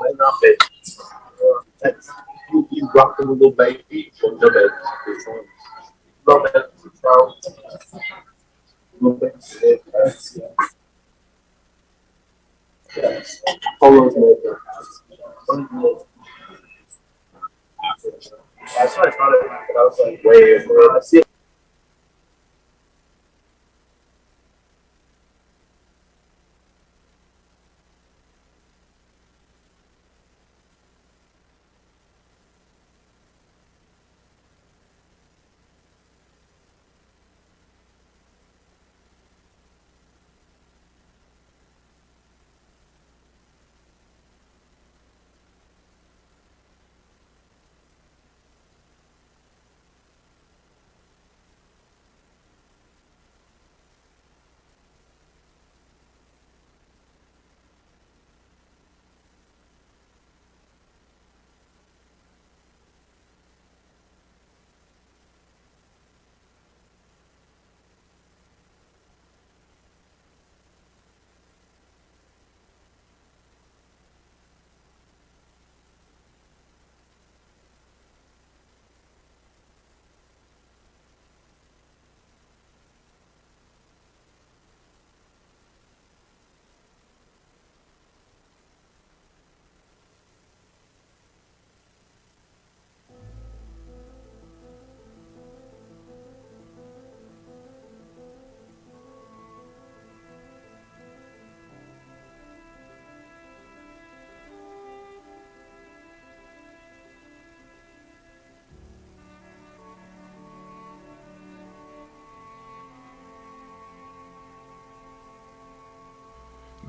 May namin, you rock the little baby from the bed. Robert, follows me. That's what I thought it, but I was like, wait, see.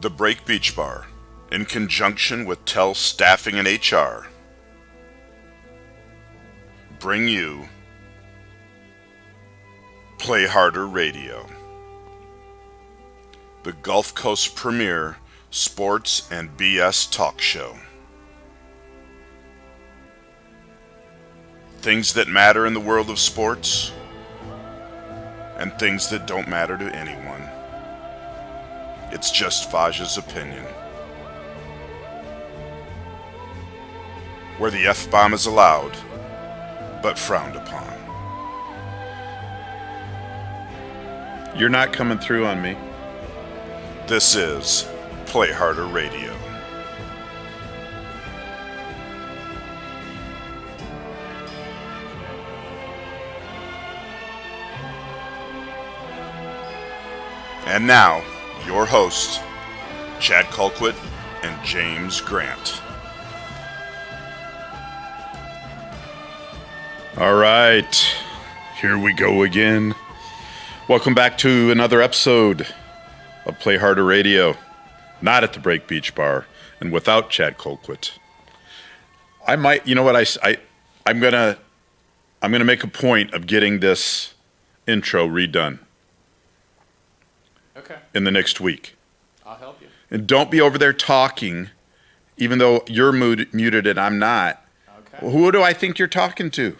The Break Beach Bar, in conjunction with Tell Staffing and HR, bring you Play Harder Radio, the Gulf Coast premier sports and BS talk show. Things that matter in the world of sports, and things that don't matter to anyone. It's just Faj's opinion. Where the F-bomb is allowed, but frowned upon. You're not coming through on me. This is Play Harder Radio. And now, your hosts, Chad Colquitt and James Grant. All right, here we go again. Welcome back to another episode of Play Harder Radio, not at the Break Beach Bar and without Chad Colquitt. I might, you know what, I'm gonna make a point of getting this intro redone. Okay. In the next week. I'll help you. And don't be over there talking, even though you're muted and I'm not. Okay. Who do I think you're talking to?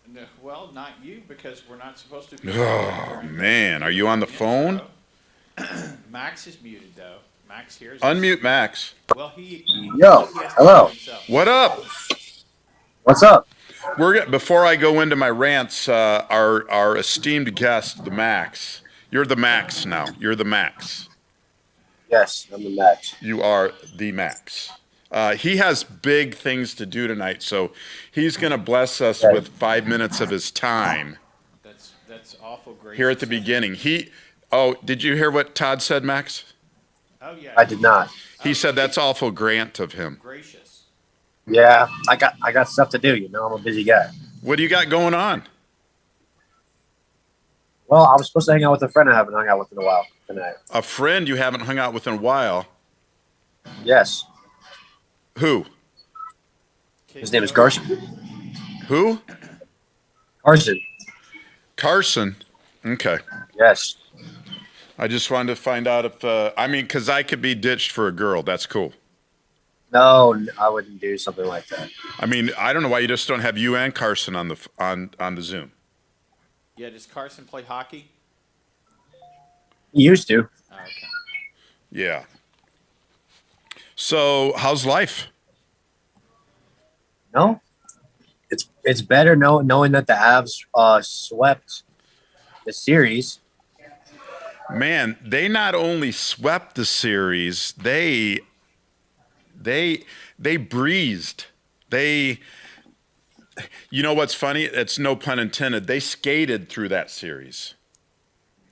No, well, not you, because we're not supposed to be. Oh, man. Are you on the phone? Max is muted, though. Max here is. Unmute Max. Well, Yo, hello. What up? What's up? Before I go into my rants, our esteemed guest, the Max. You're the Max now. You're the Max. Yes, I'm the Max. You are the Max. He has big things to do tonight, so he's going to bless us with 5 minutes of his time. That's awful great. Here at the beginning. Did you hear what Todd said, Max? Oh, yeah. I did not. He said that's awful Grant of him. Gracious. Yeah, I got stuff to do. I'm a busy guy. What do you got going on? Well, I was supposed to hang out with a friend I haven't hung out with in a while tonight. A friend you haven't hung out with in a while? Yes. Who? His name is Carson. Who? Carson. Carson? Okay. Yes. I just wanted to find out if, because I could be ditched for a girl. That's cool. No, I wouldn't do something like that. I mean, I don't know why you just don't have you and Carson on the Zoom. Yeah, does Carson play hockey? He used to. Oh, okay. Yeah. So, how's life? No, it's better knowing that the Avs swept the series. Man, they not only swept the series, they breezed. You know what's funny? It's no pun intended. They skated through that series.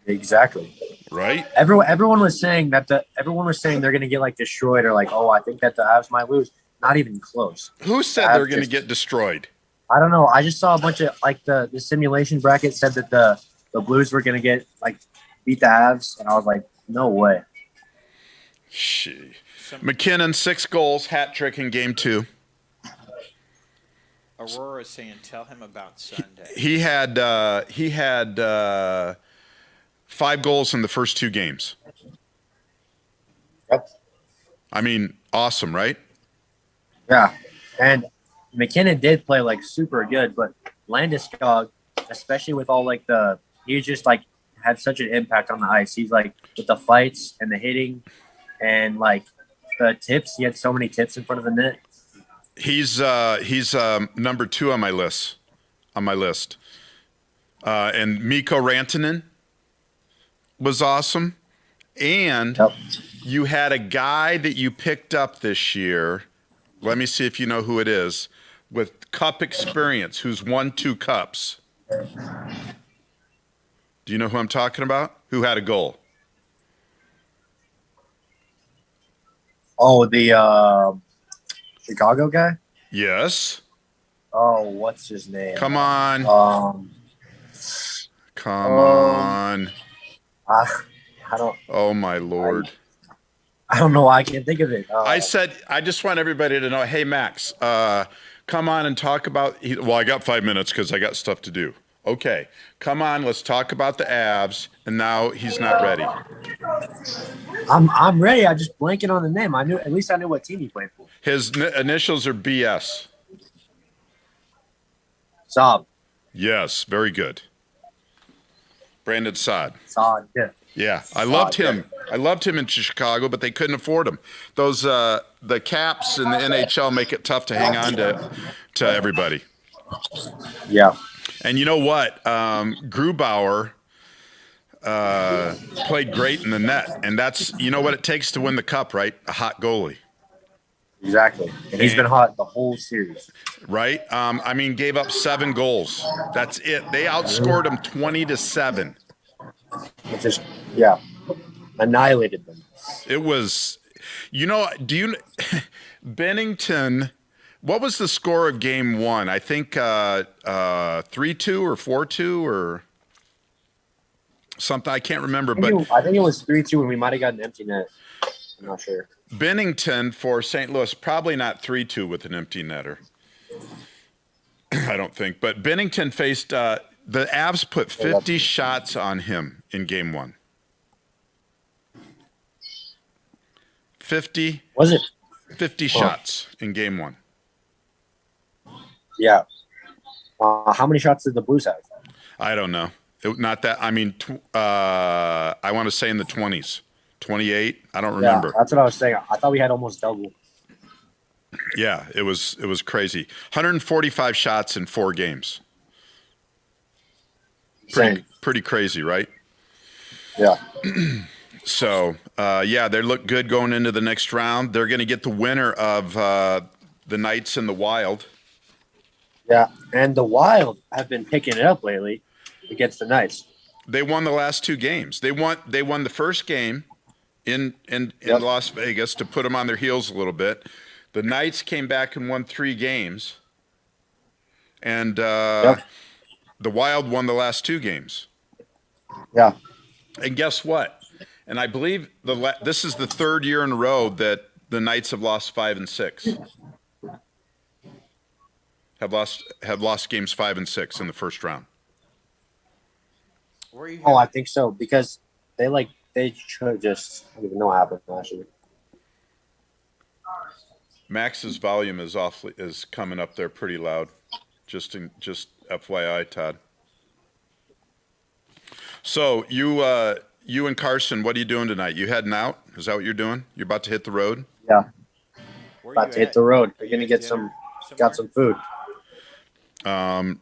Exactly. Right? Everyone was saying they're going to get like destroyed, or like, oh, I think that the Avs might lose. Not even close. Who said they're going to get destroyed? I don't know. I just saw a bunch of like the simulation bracket said that the Blues were going to get like beat the Avs, and I was like, no way. McKinnon 6 goals, hat trick in game 2. Aurora's saying, tell him about Sunday. He had 5 goals in the first 2 games. Yep. I mean, awesome, right? Yeah, and McKinnon did play like super good, but Landeskog, especially with all like he just like had such an impact on the ice. He's like with the fights and the hitting and like the tips. He had so many tips in front of the net. He's number 2 on my list. And Mikko Rantanen was awesome. And you had a guy that you picked up this year. Let me see if you know who it is. With cup experience, who's won 2 cups. Do you know who I'm talking about? Who had a goal? Oh, the Chicago guy? Yes. Oh, what's his name? Come on. Come on. I don't. Oh, my Lord. I don't know why I can't think of it. I just want everybody to know, hey, Max, come on and talk about – well, I got 5 minutes because I got stuff to do. Okay. Come on, let's talk about the Avs, and now he's not ready. I'm ready. I just blanking on the name. At least I knew what team he played for. His initials are BS. Saab. Yes, very good. Brandon Saad. Saad, yeah. Yeah, I loved him. I loved him in Chicago, but they couldn't afford him. Those the caps in the NHL make it tough to hang on to everybody. Yeah. And you know what? Grubauer played great in the net, and that's what it takes to win the cup, right? A hot goalie. Exactly. And he's been hot the whole series. Right? Gave up 7 goals. That's it. They outscored him 20-7. Which is, yeah, annihilated them. It was, Bennington, what was the score of game 1? I think 3-2 or 4-2 or something. I can't remember. I think it was 3-2 and we might have got an empty net. I'm not sure. Bennington for St. Louis, probably not 3-2 with an empty netter. I don't think. But Bennington faced the Avs put 50 shots on him in game 1. 50. Was it? 50 shots in game 1. Yeah. How many shots did the Blues have? I don't know. Not that. I want to say in the 20s. 28. I don't remember. Yeah, that's what I was saying. I thought we had almost double. Yeah, it was crazy. 145 shots in 4 games. Pretty crazy, right? Yeah. So, they look good going into the next round. They're going to get the winner of the Knights and the Wild. Yeah, and the Wild have been picking it up lately against the Knights. They won the last 2 games. They won the first game in Las Vegas to put them on their heels a little bit. The Knights came back and won 3 games. And the Wild won the last 2 games. Yeah. And guess what? And I believe this is the 3rd year in a row that the Knights have lost 5 and 6. Have lost games 5 and 6 in the first round. I think so because they should just I don't even know what happened last year. Max's volume is coming up there pretty loud. Just FYI, Todd. So you and Carson, what are you doing tonight? You heading out? Is that what you're doing? You're about to hit the road? Yeah. About to hit the road. We're gonna get some somewhere? got some food.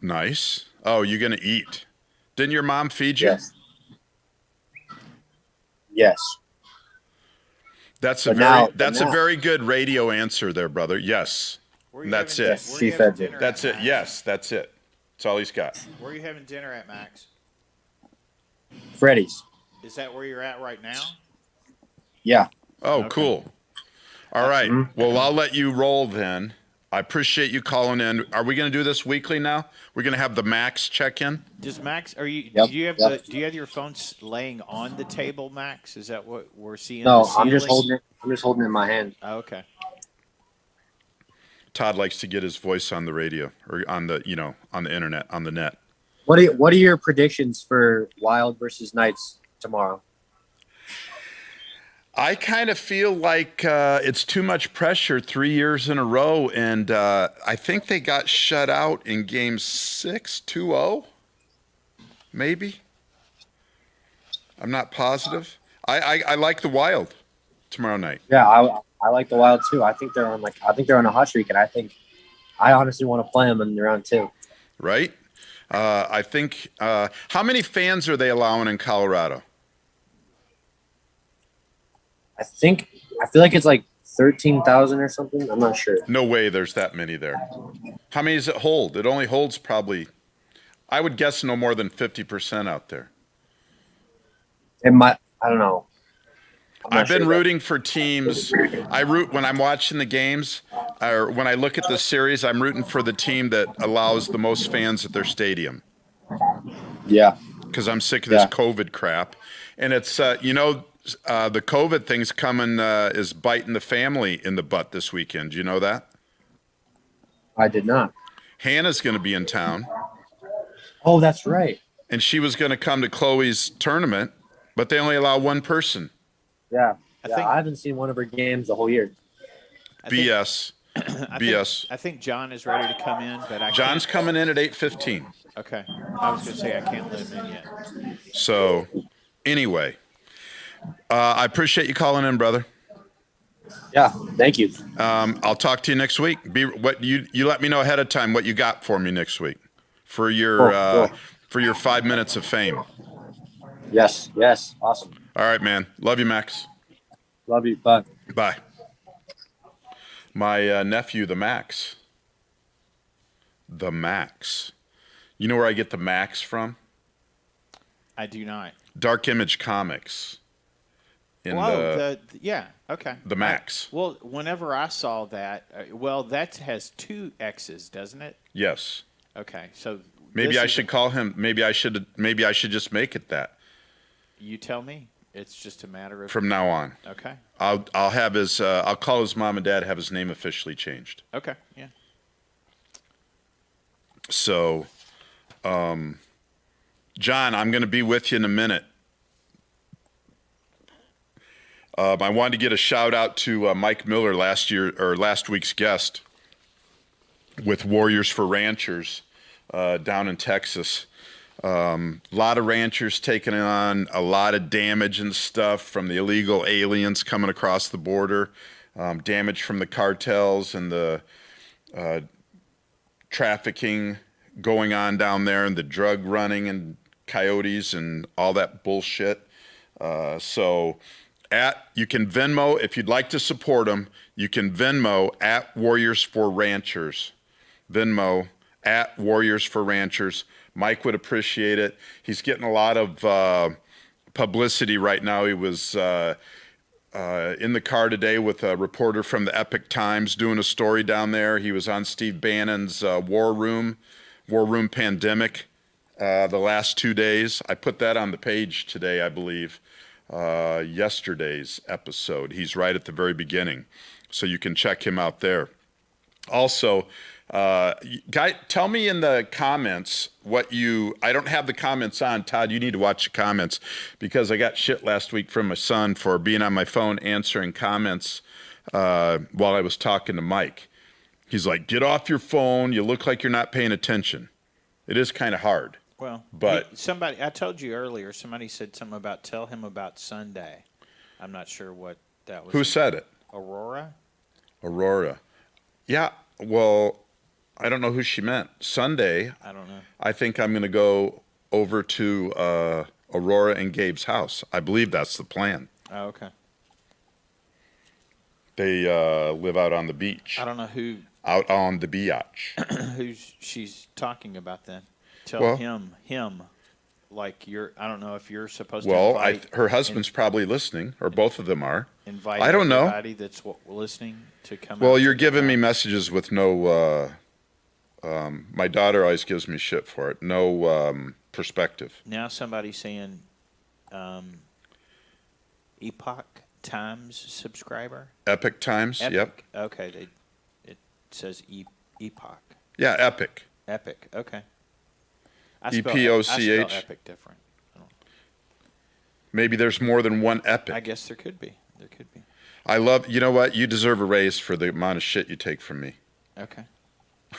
Nice. Oh, you gonna eat? Didn't your mom feed you? Yes. Yes. That's a But very now- that's a very good radio answer there, brother. Yes. Where you That's having, it. Where She you having fed me. dinner That's at, it. Max? Yes, that's it. That's all he's got. Where are you having dinner at, Max? Freddy's. Is that where you're at right now? Yeah. Oh, Okay. cool. All right. Well, I'll let you roll then. I appreciate you calling in. Are we going to do this weekly now? We're going to have the Max check in. Does Max? Are you? Yep, Do you have yep. Do you have your phone laying on the table, Max? Is that what we're seeing? No, the I'm just ceiling? holding it. I'm just holding it in my hand. Oh, okay. Todd likes to get his voice on the radio or on the on the internet, on the net. What are your predictions for Wild versus Knights tomorrow? I kind of feel like it's too much pressure 3 years in a row, and I think they got shut out in Game 6, 2-0, maybe. I'm not positive. I like the Wild tomorrow night. Yeah, I like the Wild too. I think they're on a hot streak, and I honestly want to play them in round 2. Right? I think. How many fans are they allowing in Colorado? I feel like it's like 13,000 or something. I'm not sure. No way there's that many there. How many does it hold? It only holds probably, I would guess, no more than 50% out there. It might. I don't know. I've been rooting for teams. I root when I'm watching the games, or when I look at the series, I'm rooting for the team that allows the most fans at their stadium. Yeah. Because I'm sick of this COVID crap. And it's, the COVID thing's coming, is biting the family in the butt this weekend. Do you know that? I did not. Hannah's going to be in town. Oh, that's right. And she was going to come to Chloe's tournament, but they only allow one person. Yeah. I haven't seen one of her games the whole year. BS. BS. I think John is ready to come in, but John's coming in at 8:15. Okay. I was going to say I can't let him in yet. So, anyway, I appreciate you calling in, brother. Yeah, thank you. I'll talk to you next week. You let me know ahead of time what you got for me next week for your for your 5 minutes of fame. Yes, awesome. All right, man. Love you, Max. Love you. Bye. Bye. My nephew, the Max. The Max. You know where I get the Max from? I do not. Dark Image Comics. Yeah, okay. The Max. Well, whenever I saw that, that has 2 X's, doesn't it? Yes. Okay, so Maybe I should call him. Maybe I should just make it that. You tell me. It's just a matter of From now on. Okay. I'll have his. I'll call his mom and dad. Have his name officially changed. Okay. Yeah. So, John, I'm going to be with you in a minute. I wanted to get a shout out to Mike Miller, last week's guest with Warriors for Ranchers down in Texas. A lot of ranchers taking on a lot of damage and stuff from the illegal aliens coming across the border, damage from the cartels and the trafficking going on down there, and the drug running and coyotes and all that bullshit. So you can Venmo, if you'd like to support them, you can Venmo at Warriors for Ranchers. Venmo at Warriors for Ranchers. Mike would appreciate it. He's getting a lot of publicity right now. He was in the car today with a reporter from the Epic Times doing a story down there. He was on Steve Bannon's War Room Pandemic the last 2 days. I put that on the page today, I believe, yesterday's episode. He's right at the very beginning, so you can check him out there. Also, guy, tell me in the comments I don't have the comments on. Todd, you need to watch the comments, because I got shit last week from my son for being on my phone answering comments while I was talking to Mike. He's like, get off your phone. You look like you're not paying attention. It is kind of hard. Well, but I told you earlier, somebody said something about tell him about Sunday. I'm not sure what that was. Who said it? Aurora? Yeah. Well, I don't know who she meant. Sunday, I don't know. I think I'm going to go over to Aurora and Gabe's house. I believe that's the plan. Oh, okay. They live out on the beach. I don't know who Out on the beach. who she's talking about then. Tell Well- him, like you're. I don't know if you're supposed to Well, invite, her husband's probably listening, or both of them are. invite I don't know. everybody that's listening to come. Well, out you're to the giving me house. messages with no. My daughter always gives me shit for it. No perspective. Now somebody's saying, Epoch Times subscriber. Epic Times. Yep. Epic. Okay, it says Epoch. Yeah, Epic. Epic. Okay. EPOCH. I spell epic different. Maybe there's more than one Epic. I guess there could be. There could be. I love. You know what? You deserve a raise for the amount of shit you take from me. Okay.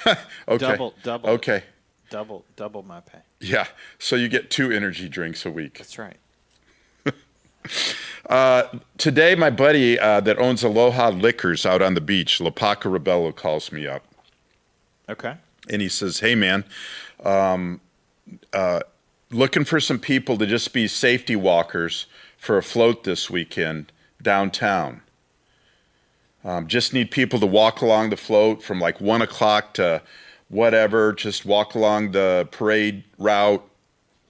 Okay. Double. Okay. Double my pay. Yeah. So you get 2 energy drinks a week. That's right. Today, my buddy that owns Aloha Liquors out on the beach, Lapaka Rebello, calls me up. Okay. And he says, hey, man, looking for some people to just be safety walkers for a float this weekend downtown. Just need people to walk along the float from like 1 o'clock to whatever, just walk along the parade route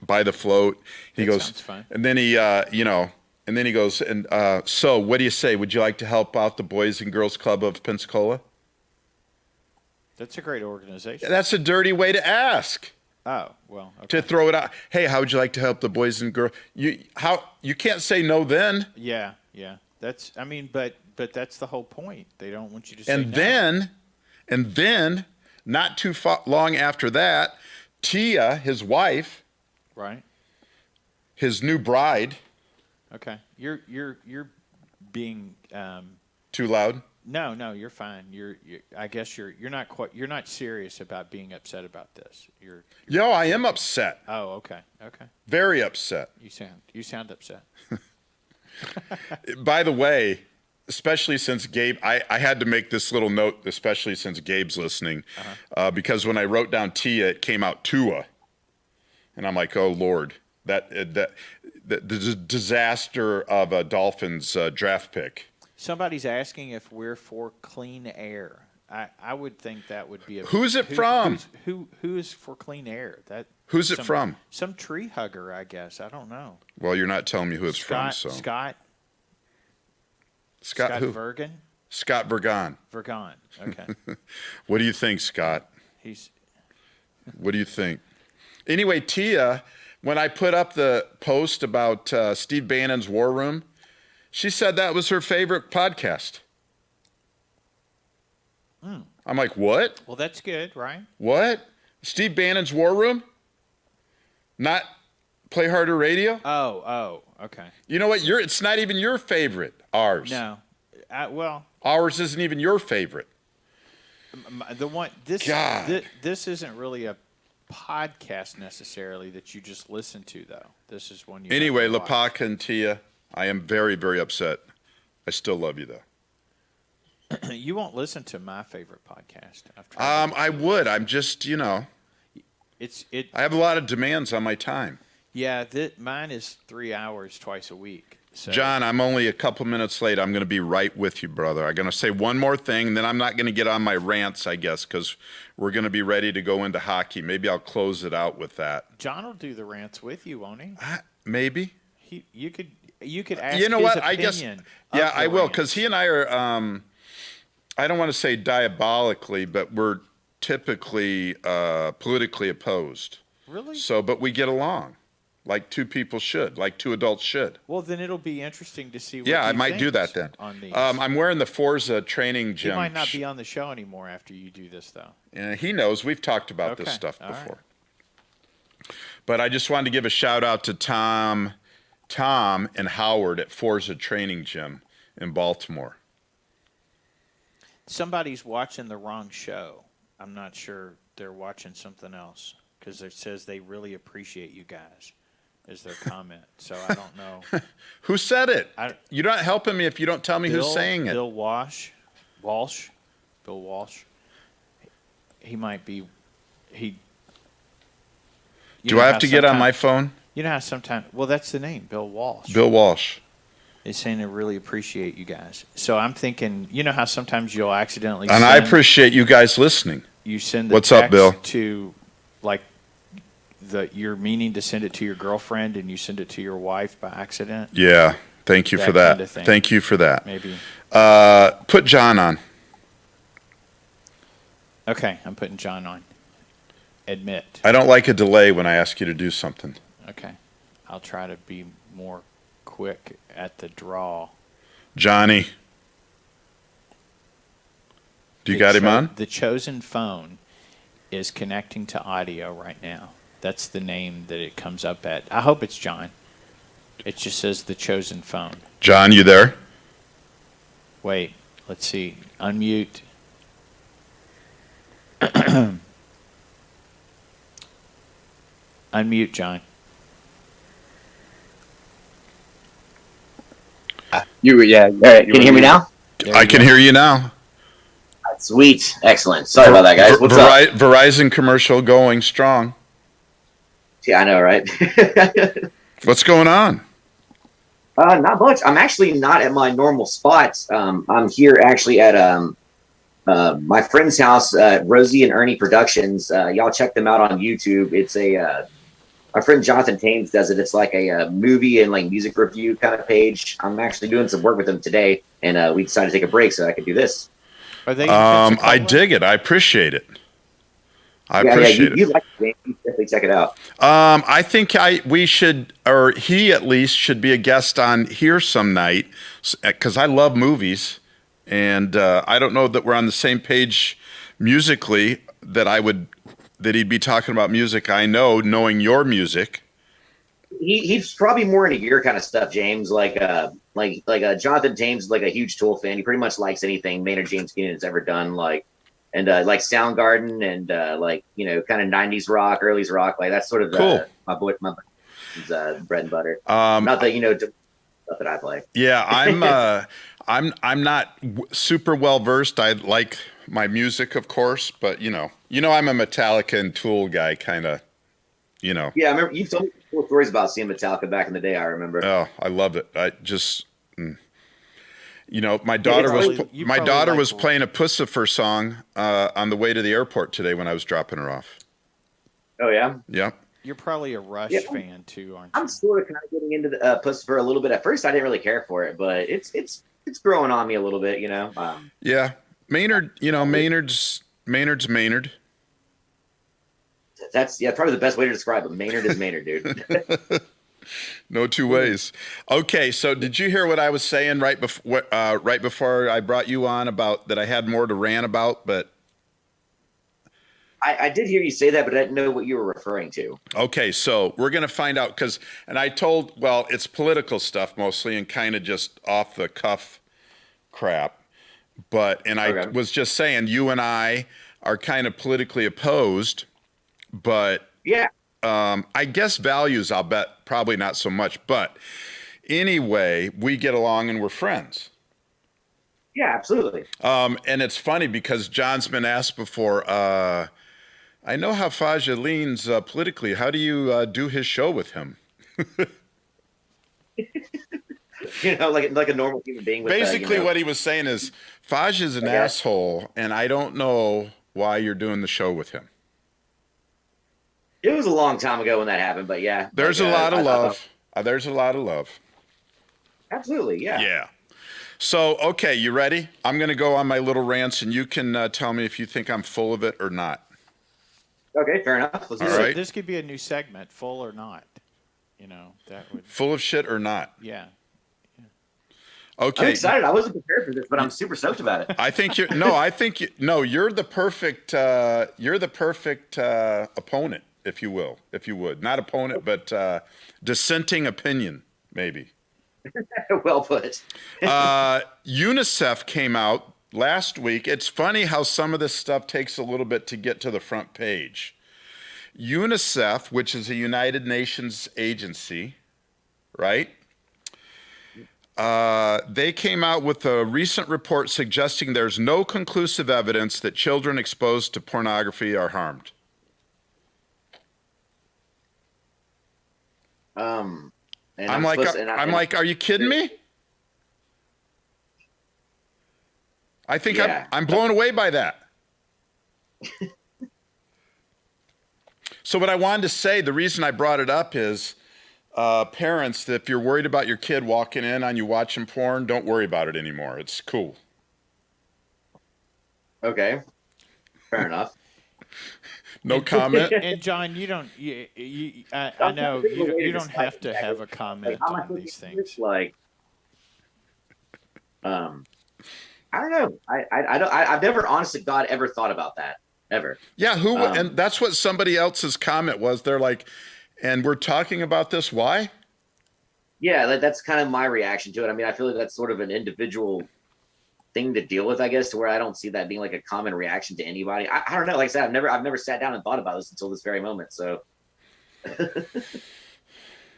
by the float. He That goes, sounds fine. and then he, and then he goes, and so what do you say? Would you like to help out the Boys and Girls Club of Pensacola? That's a great organization. That's a dirty way to ask. Oh, well. Okay. To throw it out. Hey, how would you like to help the boys and girls? You can't say no then. Yeah. That's. I mean, but that's the whole point. They don't want you to say And no. then, not too long after that, Tia, his wife, Right. his new bride. Okay. You're being. Too loud. No, you're fine. I guess you're not serious about being upset about this. Yo, I am upset. Oh, okay. Very upset. You sound upset. By the way, especially since Gabe, I had to make this little note, especially since Gabe's listening, because when I wrote down Tia, it came out Tua, and I'm like, oh Lord, the disaster of a Dolphins draft pick. Somebody's asking if we're for clean air. I would think that would be a. Who's it from? Who is for clean air? Who's it from? Some tree hugger, I guess. I don't know. Well, you're not telling me who it's from, so Scott who? Vergan. Scott Vergan. Vergan. Okay. What do you think, Scott? He's. What do you think? Anyway, Tia, when I put up the post about Steve Bannon's War Room, she said that was her favorite podcast. I'm like, what? Well, that's good, right? What? Steve Bannon's War Room? Not Play Harder Radio? Oh, okay. You know what? It's not even your favorite. Ours. No. Well, Ours isn't even your favorite. the one this God. this isn't really a podcast necessarily that you just listen to, though. This is one you. Anyway, have to watch. Lapaka and Tia, I am very, very upset. I still love you, though. You won't listen to my favorite podcast. I've tried. I would. I'm just, It's. I have a lot of demands on my time. Yeah, mine is 3 hours twice a week. So. John, I'm only a couple minutes late. I'm going to be right with you, brother. I'm going to say one more thing, and then I'm not going to get on my rants, I guess, because we're going to be ready to go into hockey. Maybe I'll close it out with that. John will do the rants with you, won't he? Maybe. You could ask. You know his what? Opinion I guess. of Yeah, the I will, rants. because he and I are. I don't want to say diabolically, but we're typically politically opposed. Really? So, but we get along, like two people should, like two adults should. Well, then it'll be interesting to see. What Yeah, I he might do thinks that then. On these. I'm wearing the Forza training gym. He might not be on the show anymore after you do this, though. And he knows. We've talked about this Okay, stuff all before. right. But I just wanted to give a shout out to Tom and Howard at Forza Training Gym in Baltimore. Somebody's watching the wrong show. I'm not sure they're watching something else because it says they really appreciate you guys is their comment. So I don't know. Who said it? I- You're not helping me if you don't tell me who's saying it. Bill Walsh. He he might be. He. Do I have to get on my phone? You know how sometimes. Well, that's the name, Bill Walsh. Bill Walsh. Is saying they really appreciate you guys. So I'm thinking, you know how sometimes you'll accidentally. And I appreciate you guys listening. You send the What's text up, Bill? To like you're meaning to send it to your girlfriend and you send it to your wife by accident. Yeah. Thank you for that. Kind of thing. Thank you for that. Maybe. Put John on. Okay, I'm putting John on. Admit. I don't like a delay when I ask you to do something. Okay. I'll try to be more quick at the draw. Johnny. Do you got him on? The chosen phone is connecting to audio right now. That's the name that it comes up at. I hope it's John. It just says the chosen phone. John, you there? Wait, let's see. Unmute. Unmute, John. Yeah. All right. Can you hear me now? I can hear you now. Sweet. Excellent. Sorry about that, guys. What's up? Verizon commercial going strong. Yeah, I know, right? What's going on? Not much. I'm actually not at my normal spot. I'm here actually at my friend's house, Rosie and Ernie Productions. Y'all check them out on YouTube. It's my friend Jonathan Thames does it. It's like a movie and like music review kind of page. I'm actually doing some work with them today, and we decided to take a break so I could do this. Are they? I dig it. I appreciate it. I appreciate it. You like the game? You definitely check it out. I think we should, or he at least should be a guest on here some night, because I love movies, and I don't know that we're on the same page musically. That he'd be talking about music. I know, knowing your music. He's probably more into your kind of stuff, James. Like Jonathan James is like a huge Tool fan. He pretty much likes anything Maynard James Keenan has ever done. Like Soundgarden and kind of 90s rock, early rock. Like that's sort of cool. my bread and butter. Not that stuff that I play. Yeah, I'm not super well versed. I like my music, of course, but I'm a Metallica and Tool guy, kind of. Yeah, I remember you've told me cool stories about seeing Metallica back in the day. I remember. Oh, I love it. I just. My daughter was playing a Pussifer song on the way to the airport today when I was dropping her off. Oh yeah. Yeah. You're probably a Rush fan too, aren't you? I'm sort of kind of getting into the Pussifer a little bit. At first, I didn't really care for it, but it's growing on me a little bit. Yeah. Maynard. Maynard's Maynard. That's probably the best way to describe him. Maynard is Maynard, dude. No two ways. Okay, so did you hear what I was saying right before I brought you on about that I had more to rant about? But I did hear you say that, but I didn't know what you were referring to. Okay, so we're going to find out it's political stuff mostly and kind of just off the cuff crap. I was just saying you and I are kind of politically opposed, but yeah. I guess values, I'll bet probably not so much, but anyway, we get along and we're friends. Yeah, absolutely. And it's funny because John's been asked before, I know how Faja leans politically. How do you do his show with him? Like a normal human being. Basically what he was saying is Faja is an asshole and I don't know why you're doing the show with him. It was a long time ago when that happened, but yeah. There's a lot of love. There's a lot of love. Absolutely, yeah. Yeah. So, okay, you ready? I'm going to go on my little rants, and you can tell me if you think I'm full of it or not. Okay, fair enough. All right. This could be a new segment, full or not. That would. Full of shit or not? Yeah. Okay. I'm excited. I wasn't prepared for this, but I'm super stoked about it. You're the perfect opponent. If you would. Not opponent, but dissenting opinion, maybe. Well put. UNICEF came out last week. It's funny how some of this stuff takes a little bit to get to the front page. UNICEF, which is a United Nations agency, right? They came out with a recent report suggesting there's no conclusive evidence that children exposed to pornography are harmed. And I'm like, are you kidding me? I think Yeah. I'm blown away by that. So what I wanted to say, the reason I brought it up is, parents, if you're worried about your kid walking in on you watching porn, don't worry about it anymore. It's cool. Okay, fair enough. No comment. And John, you don't. I know you don't have to have a comment on these things. Like, I don't know. I've never, honestly, God, ever thought about that ever. Yeah, and that's what somebody else's comment was. They're like, and we're talking about this. Why? Yeah, that's kind of my reaction to it. I mean, I feel like that's sort of an individual thing to deal with, I guess, to where I don't see that being like a common reaction to anybody. I don't know. Like I said, I've never sat down and thought about this until this very moment. So,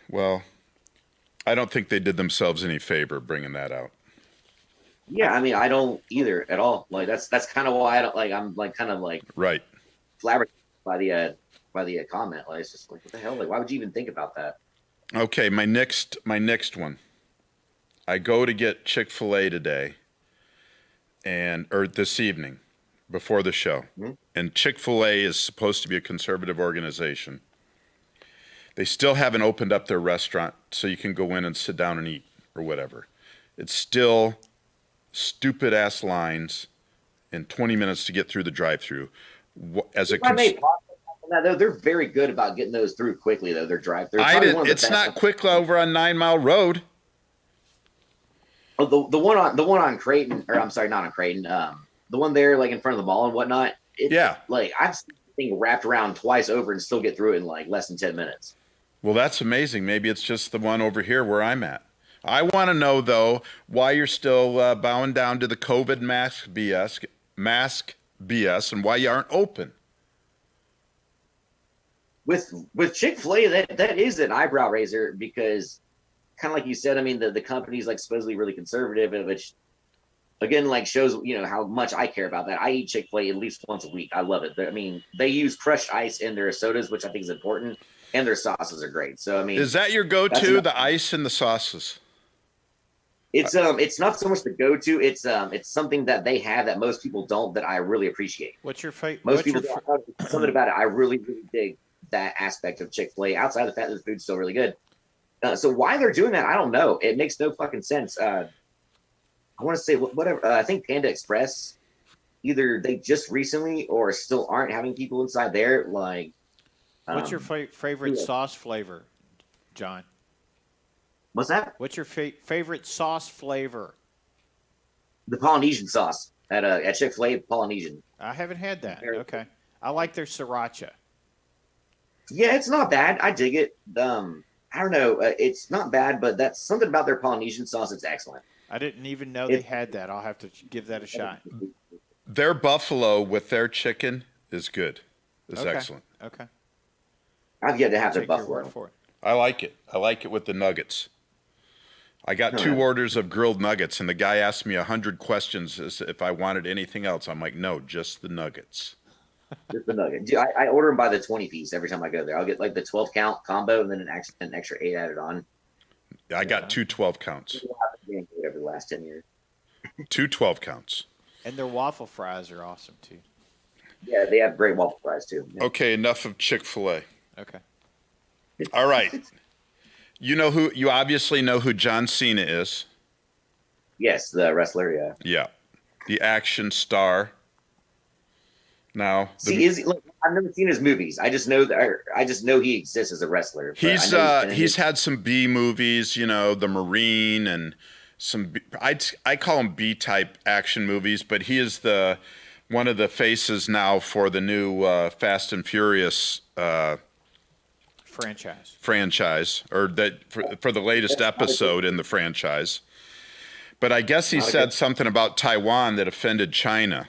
well, I don't think they did themselves any favor bringing that out. yeah, I mean, I don't either at all. Like that's kind of why I don't like. I'm like kind of like Right. flabbergasted by the comment. Like it's just like, what the hell? Like, why would you even think about that? Okay, my next one. I go to get Chick-fil-A today, or this evening, before the show. Mm-hmm. And Chick-fil-A is supposed to be a conservative organization. They still haven't opened up their restaurant so you can go in and sit down and eat or whatever. It's still stupid ass lines and 20 minutes to get through the drive-through. They're very good about getting those through quickly, though. Their drive-through. It's not quick over on 9 Mile Road. Oh, the one on Creighton, or I'm sorry, not on Creighton. The one there, like in front of the mall and whatnot. Yeah. Like I've seen the thing wrapped around twice over and still get through it in like less than 10 minutes. Well, that's amazing. Maybe it's just the one over here where I'm at. I want to know, though, why you're still bowing down to the COVID mask BS, and why you aren't open. With Chick-fil-A, that is an eyebrow raiser because, kind of like you said, I mean, the company's like supposedly really conservative, which again, like shows how much I care about that. I eat Chick-fil-A at least once a week. I love it. I mean, they use crushed ice in their sodas, which I think is important, and their sauces are great. So I mean, is that your go-to, the ice and the sauces? It's not so much the go-to. It's something that they have that most people don't, that I really appreciate. What's your favorite? Most people don't. Something about it I really, really dig that aspect of Chick-fil-A. Outside of the fact that the food's still really good. So why they're doing that, I don't know. It makes no fucking sense. I want to say whatever. I think Panda Express, either they just recently or still aren't having people inside there. Like, what's your favorite sauce flavor, John? What's that? What's your favorite sauce flavor? The Polynesian sauce at Chick-fil-A. Polynesian. I haven't had that. Okay, I like their sriracha. Yeah, it's not bad. I dig it. I don't know. It's not bad, but that's something about their Polynesian sauce. It's excellent. I didn't even know they had that. I'll have to give that a shot. Their buffalo with their chicken is good. It's excellent. Okay. I've yet to have their Take your buffalo. word for it. I like it. I like it with the nuggets. I got 2 orders of grilled nuggets, and the guy asked me 100 questions as if I wanted anything else. I'm like, no, just the nuggets. Just the nugget. Dude, I order them by the 20 piece every time I go there. I'll get like the 12 count combo and then an extra 8 added on. I got 2 12 counts. Over the last 10 years. 2 12 counts. And their waffle fries are awesome too. Yeah, they have great waffle fries too. Yeah. Okay, enough of Chick-fil-A. Okay. All right. You obviously know who John Cena is. Yes, the wrestler, yeah. Yeah. The action star. Now, I've never seen his movies. I just know he exists as a wrestler. He's had some B movies, The Marine, and some I call them B-type action movies, but he is one of the faces now for the new Fast and Furious franchise, or for the latest episode in the franchise. But I guess he said something about Taiwan that offended China.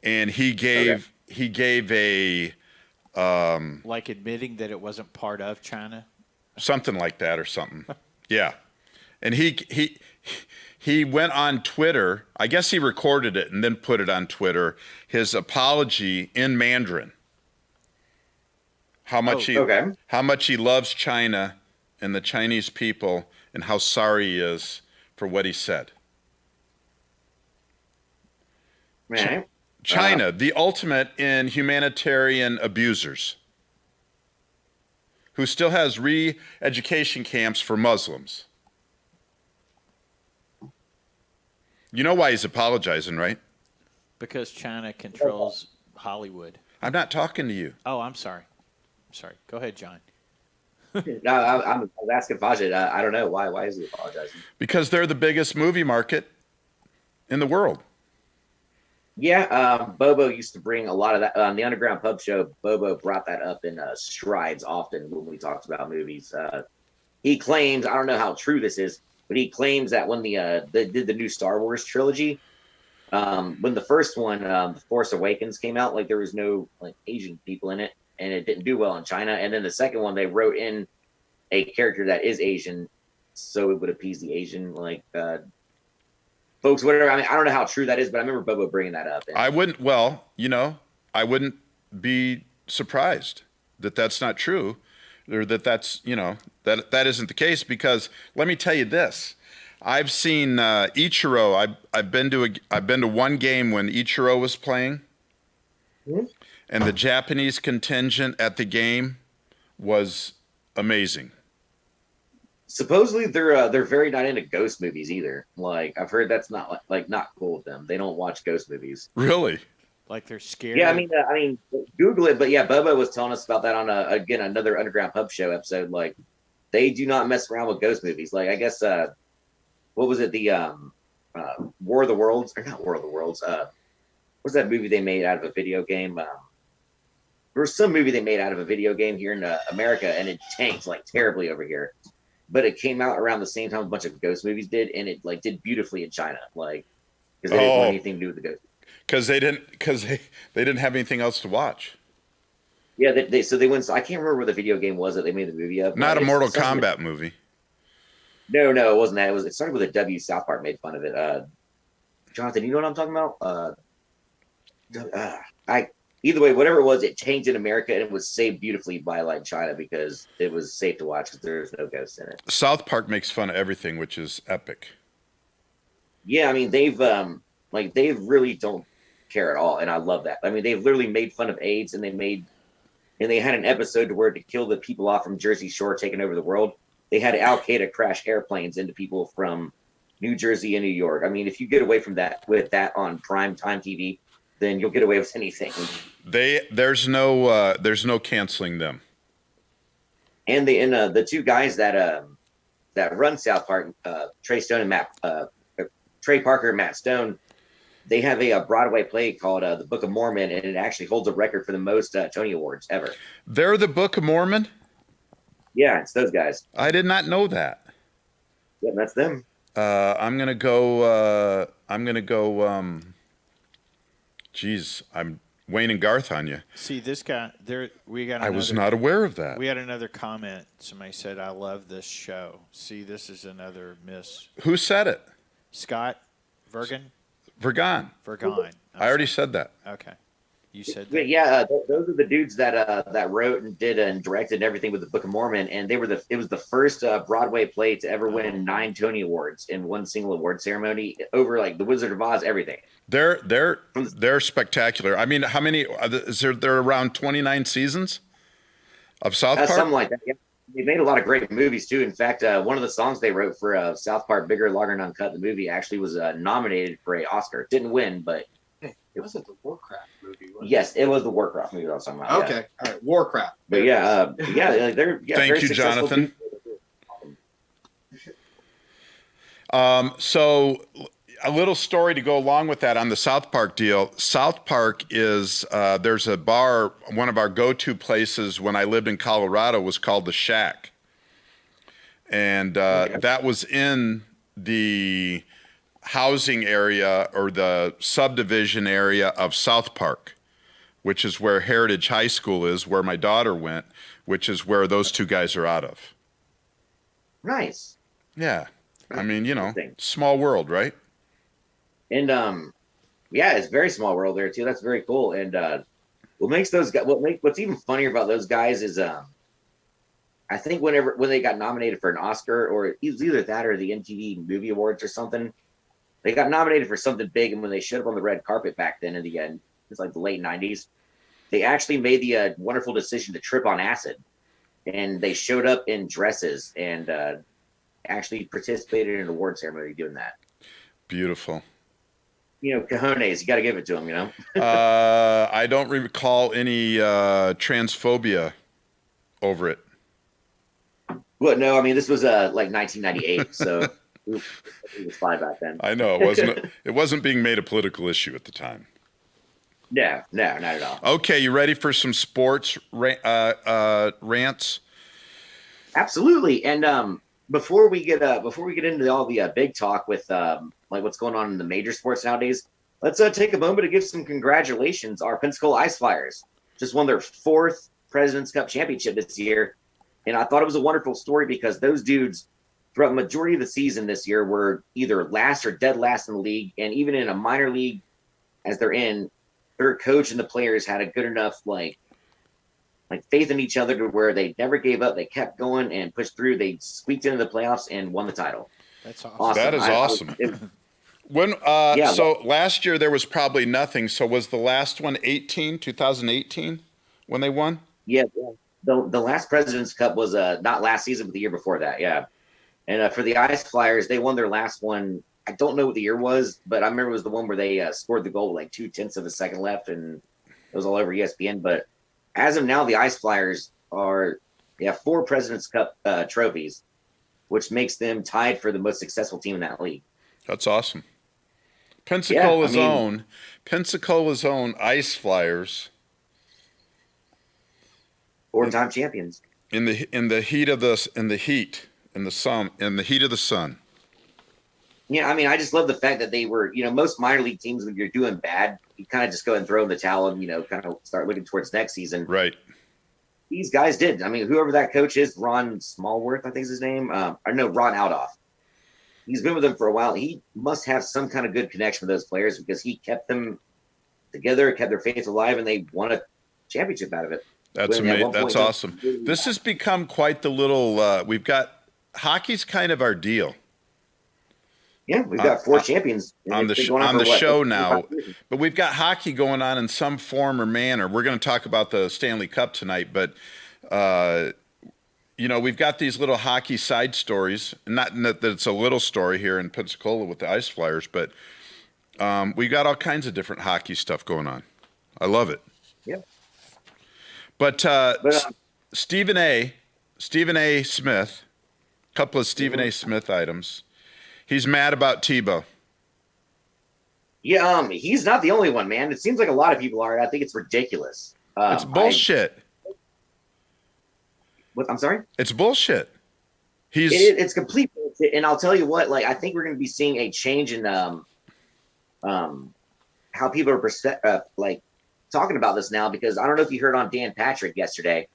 And he gave a like admitting that it wasn't part of China, something like that or something. Yeah. And he went on Twitter. I guess he recorded it and then put it on Twitter. His apology in Mandarin. How much he loves China and the Chinese people, and how sorry he is for what he said. Right. China, the ultimate in humanitarian abusers, who still has re-education camps for Muslims. You know why he's apologizing, right? Because China controls Hollywood. I'm not talking to you. Oh, I'm sorry. Go ahead, John. No, I was asking Fajit. I don't know why. Why is he apologizing? Because they're the biggest movie market in the world. Yeah, Bobo used to bring a lot of that on the Underground Pub Show. Bobo brought that up in strides often when we talked about movies. He claims, I don't know how true this is, but he claims that when they did the new Star Wars trilogy, when the first one, The Force Awakens, came out, like there was no like Asian people in it, and it didn't do well in China. And then the second one, they wrote in a character that is Asian, so it would appease the Asian folks, whatever. I mean, I don't know how true that is, but I remember Bobo bringing that up. I wouldn't be surprised that that's not true, or that's that isn't the case, because let me tell you this. I've seen Ichiro. I've been to one game when Ichiro was playing, and the Japanese contingent at the game was amazing. Supposedly they're very not into ghost movies either. Like I've heard that's not like not cool with them. They don't watch ghost movies. Really? Like they're scared. Yeah, I mean, Google it. But yeah, Bobo was telling us about that on another Underground Pub Show episode. Like they do not mess around with ghost movies. Like I guess what was it, the War of the Worlds, or not War of the Worlds? What's that movie they made out of a video game? There was some movie they made out of a video game here in America, and it tanked like terribly over here. But it came out around the same time a bunch of ghost movies did, and it like did beautifully in China, like because they didn't want anything to do with the ghost. Because they didn't have anything else to watch. Yeah, they went. I can't remember what the video game was that they made the movie of. Not a Mortal Kombat movie. No, it wasn't that. It started with a W. South Park made fun of it. Jonathan, you know what I'm talking about? Either way, whatever it was, it changed in America, and it was saved beautifully by like China because it was safe to watch because there's no ghosts in it. South Park makes fun of everything, which is epic. Yeah, I mean they really don't care at all, and I love that. I mean they've literally made fun of AIDS, and they had an episode where to kill the people off from Jersey Shore taking over the world, they had Al Qaeda crash airplanes into people from New Jersey and New York. I mean, if you get away from that with that on prime time TV, then you'll get away with anything. There's no canceling them. And the two guys that run South Park, Trey Parker and Matt Stone, they have a Broadway play called The Book of Mormon, and it actually holds a record for the most Tony Awards ever. They're the Book of Mormon? Yeah, it's those guys. I did not know that. Yeah, that's them. I'm gonna go. Geez, I'm Wayne and Garth on you. See this guy there. I was not aware of that. We had another comment. Somebody said, "I love this show." See, this is another miss. Who said it? Scott Vergan. Vergan. I already said that. Okay, you said that. Yeah, those are the dudes that wrote and did and directed everything with the Book of Mormon, and it was the first Broadway play to ever win 9 Tony Awards in one single award ceremony over like The Wizard of Oz, everything. They're spectacular. I mean, how many is there? There are around 29 seasons of South Park. Something like that. Yeah. They made a lot of great movies too. In fact, one of the songs they wrote for South Park, "Bigger, Longer, and Uncut," the movie actually was nominated for an Oscar. Didn't win, but it wasn't the Warcraft movie. Yes, it was the Warcraft movie I was talking about. Okay, all right, Warcraft. But they're Thank you, Jonathan. So a little story to go along with that on the South Park deal. South Park is there's a bar. One of our go-to places when I lived in Colorado was called the Shack, and that was in the housing area or the subdivision area of South Park, which is where Heritage High School is, where my daughter went, which is where those two guys are out of. Nice. Yeah. I mean, small world, right? And yeah, it's very small world there too. That's very cool. And what makes those guys, what's even funnier about those guys is I think when they got nominated for an Oscar, or it was either that or the MTV Movie Awards or something, they got nominated for something big. And when they showed up on the red carpet back then in the end, it's like the late 90s, they actually made the wonderful decision to trip on acid. And they showed up in dresses and actually participated in an award ceremony doing that. Beautiful. Cojones, you got to give it to them, I don't recall any transphobia over it. Well, no, I mean, this was like 1998, so it was fine back then. I know. It wasn't being made a political issue at the time. No, not at all. Okay, you ready for some sports rants? Absolutely. And before we get into all the big talk with like what's going on in the major sports nowadays, let's take a moment to give some congratulations. Our Pensacola Ice Flyers just won their 4th President's Cup championship this year, and I thought it was a wonderful story because those dudes, throughout the majority of the season this year, were either last or dead last in the league, and even in a minor league as they're in, their coach and the players had a good enough like faith in each other to where they never gave up. They kept going and pushed through. They squeaked into the playoffs and won the title. That's awesome. That is awesome. So last year there was probably nothing. So was the last one 2018 when they won? Yeah. The last President's Cup was not last season, but the year before that. Yeah. And for the Ice Flyers, they won their last one. I don't know what the year was, but I remember it was the one where they scored the goal with like 0.2 of a second left, and it was all over ESPN. But as of now, the Ice Flyers have 4 President's Cup trophies, which makes them tied for the most successful team in that league. That's awesome. Pensacola's own Ice Flyers, 4-time champions. In the heat of the sun. Yeah, I mean, I just love the fact that they were, most minor league teams, when you're doing bad, you kind of just go and throw in the towel and, kind of start looking towards next season. Right. These guys did. I mean, whoever that coach is, Ron Smallworth, I think is his name. Ron Outoff. He's been with them for a while. He must have some kind of good connection with those players because he kept them together, kept their faith alive, and they won a championship out of it. That's amazing. That's awesome. This has become quite the little, we've got, hockey's kind of our deal. Yeah, we've got 4 champions on the show now, but we've got hockey going on in some form or manner. We're going to talk about the Stanley Cup tonight, but we've got these little hockey side stories. Not that it's a little story here in Pensacola with the Ice Flyers, but we got all kinds of different hockey stuff going on. I love it. Yeah. But Stephen A. Smith, a couple of Stephen A. Smith items. He's mad about Tebow. Yeah, he's not the only one, man. It seems like a lot of people are. I think it's ridiculous. It's bullshit. I'm sorry? It's bullshit. It's complete bullshit. And I'll tell you what, I think we're going to be seeing a change in how people are talking about this now, because I don't know if you heard on Dan Patrick yesterday,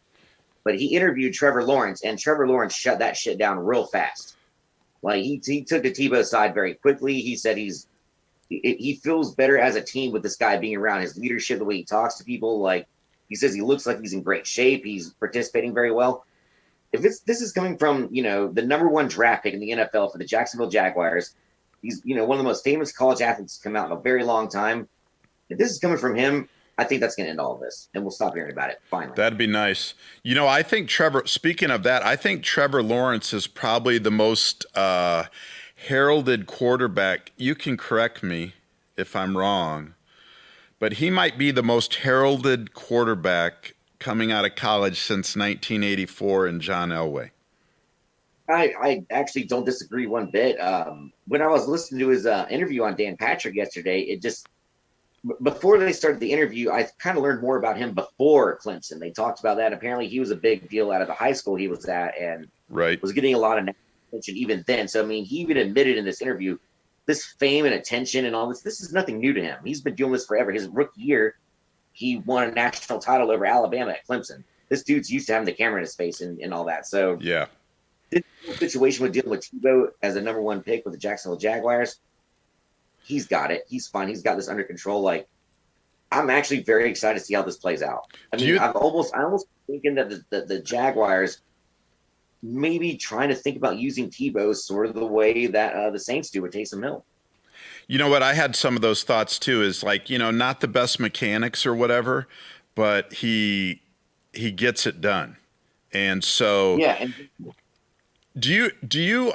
but he interviewed Trevor Lawrence, and Trevor Lawrence shut that shit down real fast. He took the Tebow side very quickly. He said he feels better as a team with this guy being around. His leadership, the way he talks to people, he says he looks like he's in great shape. He's participating very well. If this is coming from the #1 draft pick in the NFL for the Jacksonville Jaguars, he's one of the most famous college athletes to come out in a very long time. If this is coming from him, I think that's going to end all of this, and we'll stop hearing about it finally. That'd be nice. I think speaking of that, I think Trevor Lawrence is probably the most heralded quarterback. You can correct me if I'm wrong, but he might be the most heralded quarterback coming out of college since 1984 in John Elway. I actually don't disagree one bit. When I was listening to his interview on Dan Patrick yesterday, before they started the interview, I kind of learned more about him before Clemson. They talked about that. Apparently, he was a big deal out of the high school he was at, and was getting a lot of attention even then. So, I mean, he even admitted in this interview, this fame and attention and all this is nothing new to him. He's been doing this forever. His rookie year, he won a national title over Alabama at Clemson. This dude's used to having the camera in his face and all that. So, yeah. this situation with dealing with Tebow as a number 1 pick with the Jacksonville Jaguars, he's got it. He's fine. He's got this under control. Like, I'm actually very excited to see how this plays out. I mean, I'm almost thinking that the Jaguars maybe trying to think about using Tebow sort of the way that the Saints do with Taysom Hill. You know what? I had some of those thoughts too. Is like, not the best mechanics or whatever, but he gets it done. And so, yeah. And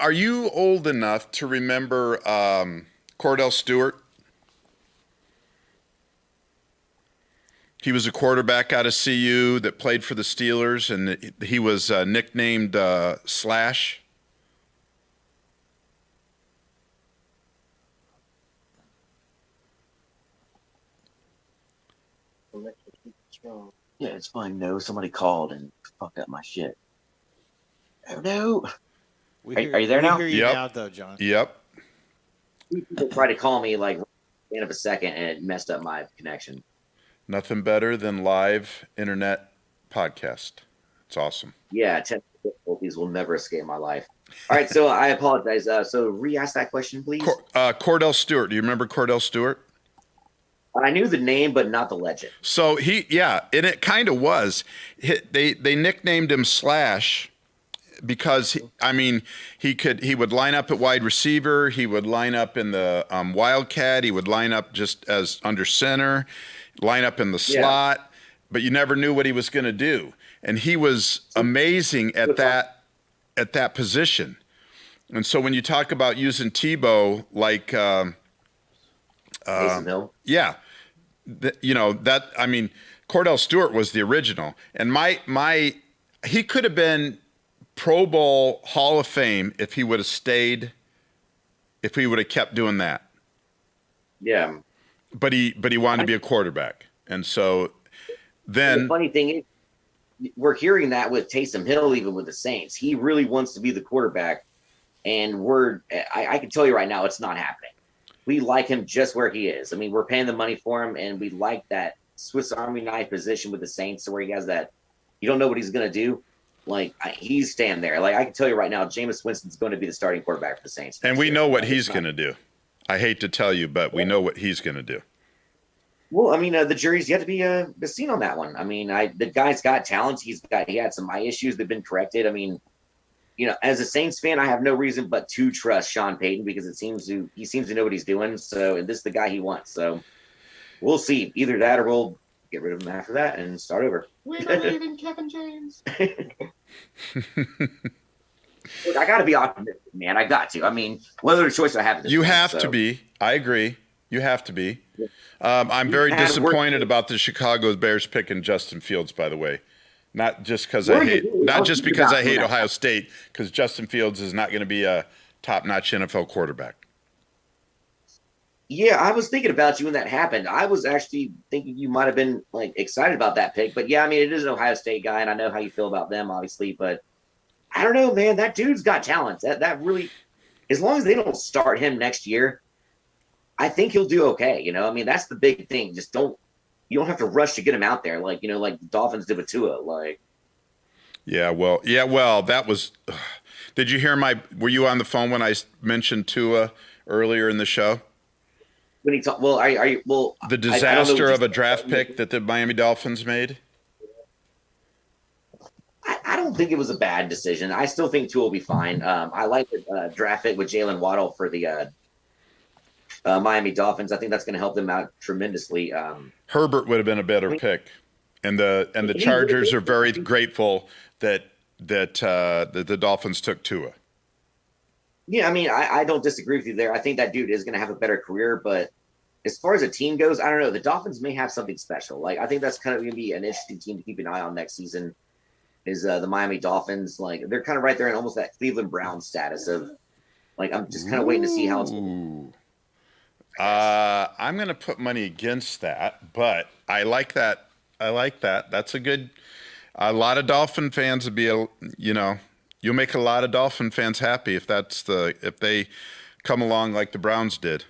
are you old enough to remember Cordell Stewart? He was a quarterback out of CU that played for the Steelers, and he was nicknamed Slash. yeah, it's fine. No, somebody called and fucked up my shit. Oh no! Are you there now? We hear you Yep. now, though, John. Yep. People tried to call me like in of a second, and it messed up my connection. Nothing better than live internet podcast. It's awesome. Yeah, technical difficulties will never escape my life. All right, so I apologize. So re-ask that question, please. Cordell Stewart. Do you remember Cordell Stewart? I knew the name, but not the legend. So and it kind of was. They nicknamed him Slash because he would line up at wide receiver. He would line up in the Wildcat. He would line up just as under center, line up in the slot, but you never knew what he was going to do. And he was amazing at that position. And so when you talk about using Tebow like Taysom Hill. yeah, Cordell Stewart was the original, and he could have been Pro Bowl Hall of Fame if he would have kept doing that. Yeah, but he wanted to be a quarterback, and so then the funny thing is, we're hearing that with Taysom Hill, even with the Saints. He really wants to be the quarterback, and I can tell you right now, it's not happening. We like him just where he is. I mean, we're paying the money for him, and we like that Swiss Army knife position with the Saints, so where he has that, you don't know what he's going to do. Like, he's staying there. Like, I can tell you right now, Jameis Winston's going to be the starting quarterback for the Saints. And we know what he's going to do. I hate to tell you, but we know what he's going to do. Well, I mean, the jury's yet to be seen on that one. I mean, the guy's got talent. He had some eye issues. They've been corrected. I mean, as a Saints fan, I have no reason but to trust Sean Payton because he seems to know what he's doing. So, and this is the guy he wants. So, we'll see. Either that, or we'll get rid of him after that and start over. We believe in Kevin James. Look, I got to be optimistic, man. I got to. I mean, what other choice do I have? You have to be. I agree. You have to be. I'm very disappointed about the Chicago Bears picking Justin Fields, by the way. Not just because I hate Ohio State, because Justin Fields is not going to be a top-notch NFL quarterback. Yeah, I was thinking about you when that happened. I was actually thinking you might have been excited about that pick. But yeah, I mean, it is an Ohio State guy, and I know how you feel about them, obviously. But I don't know, man. That dude's got talent. That really, as long as they don't start him next year, I think he'll do okay. I mean, that's the big thing. Just you don't have to rush to get him out there, like the Dolphins did with Tua. Well, that was. Did you hear were you on the phone when I mentioned Tua earlier in the show? When he talked, well, are you? Well, the disaster of a draft pick that the Miami Dolphins made. I don't think it was a bad decision. I still think Tua will be fine. I like the draft pick with Jalen Waddle for the Miami Dolphins. I think that's going to help them out tremendously. Herbert would have been a better pick, and the Chargers are very grateful that the Dolphins took Tua. Yeah, I mean, I don't disagree with you there. I think that dude is going to have a better career, but as far as a team goes, I don't know. The Dolphins may have something special. I think that's kind of going to be an interesting team to keep an eye on next season. Is the Miami Dolphins. They're kind of right there in almost that Cleveland Browns status of I'm just kind of waiting to see how it's going. I'm going to put money against that, but I like that. That's a lot of Dolphin fans would be, you'll make a lot of Dolphin fans happy if they come along like the Browns did.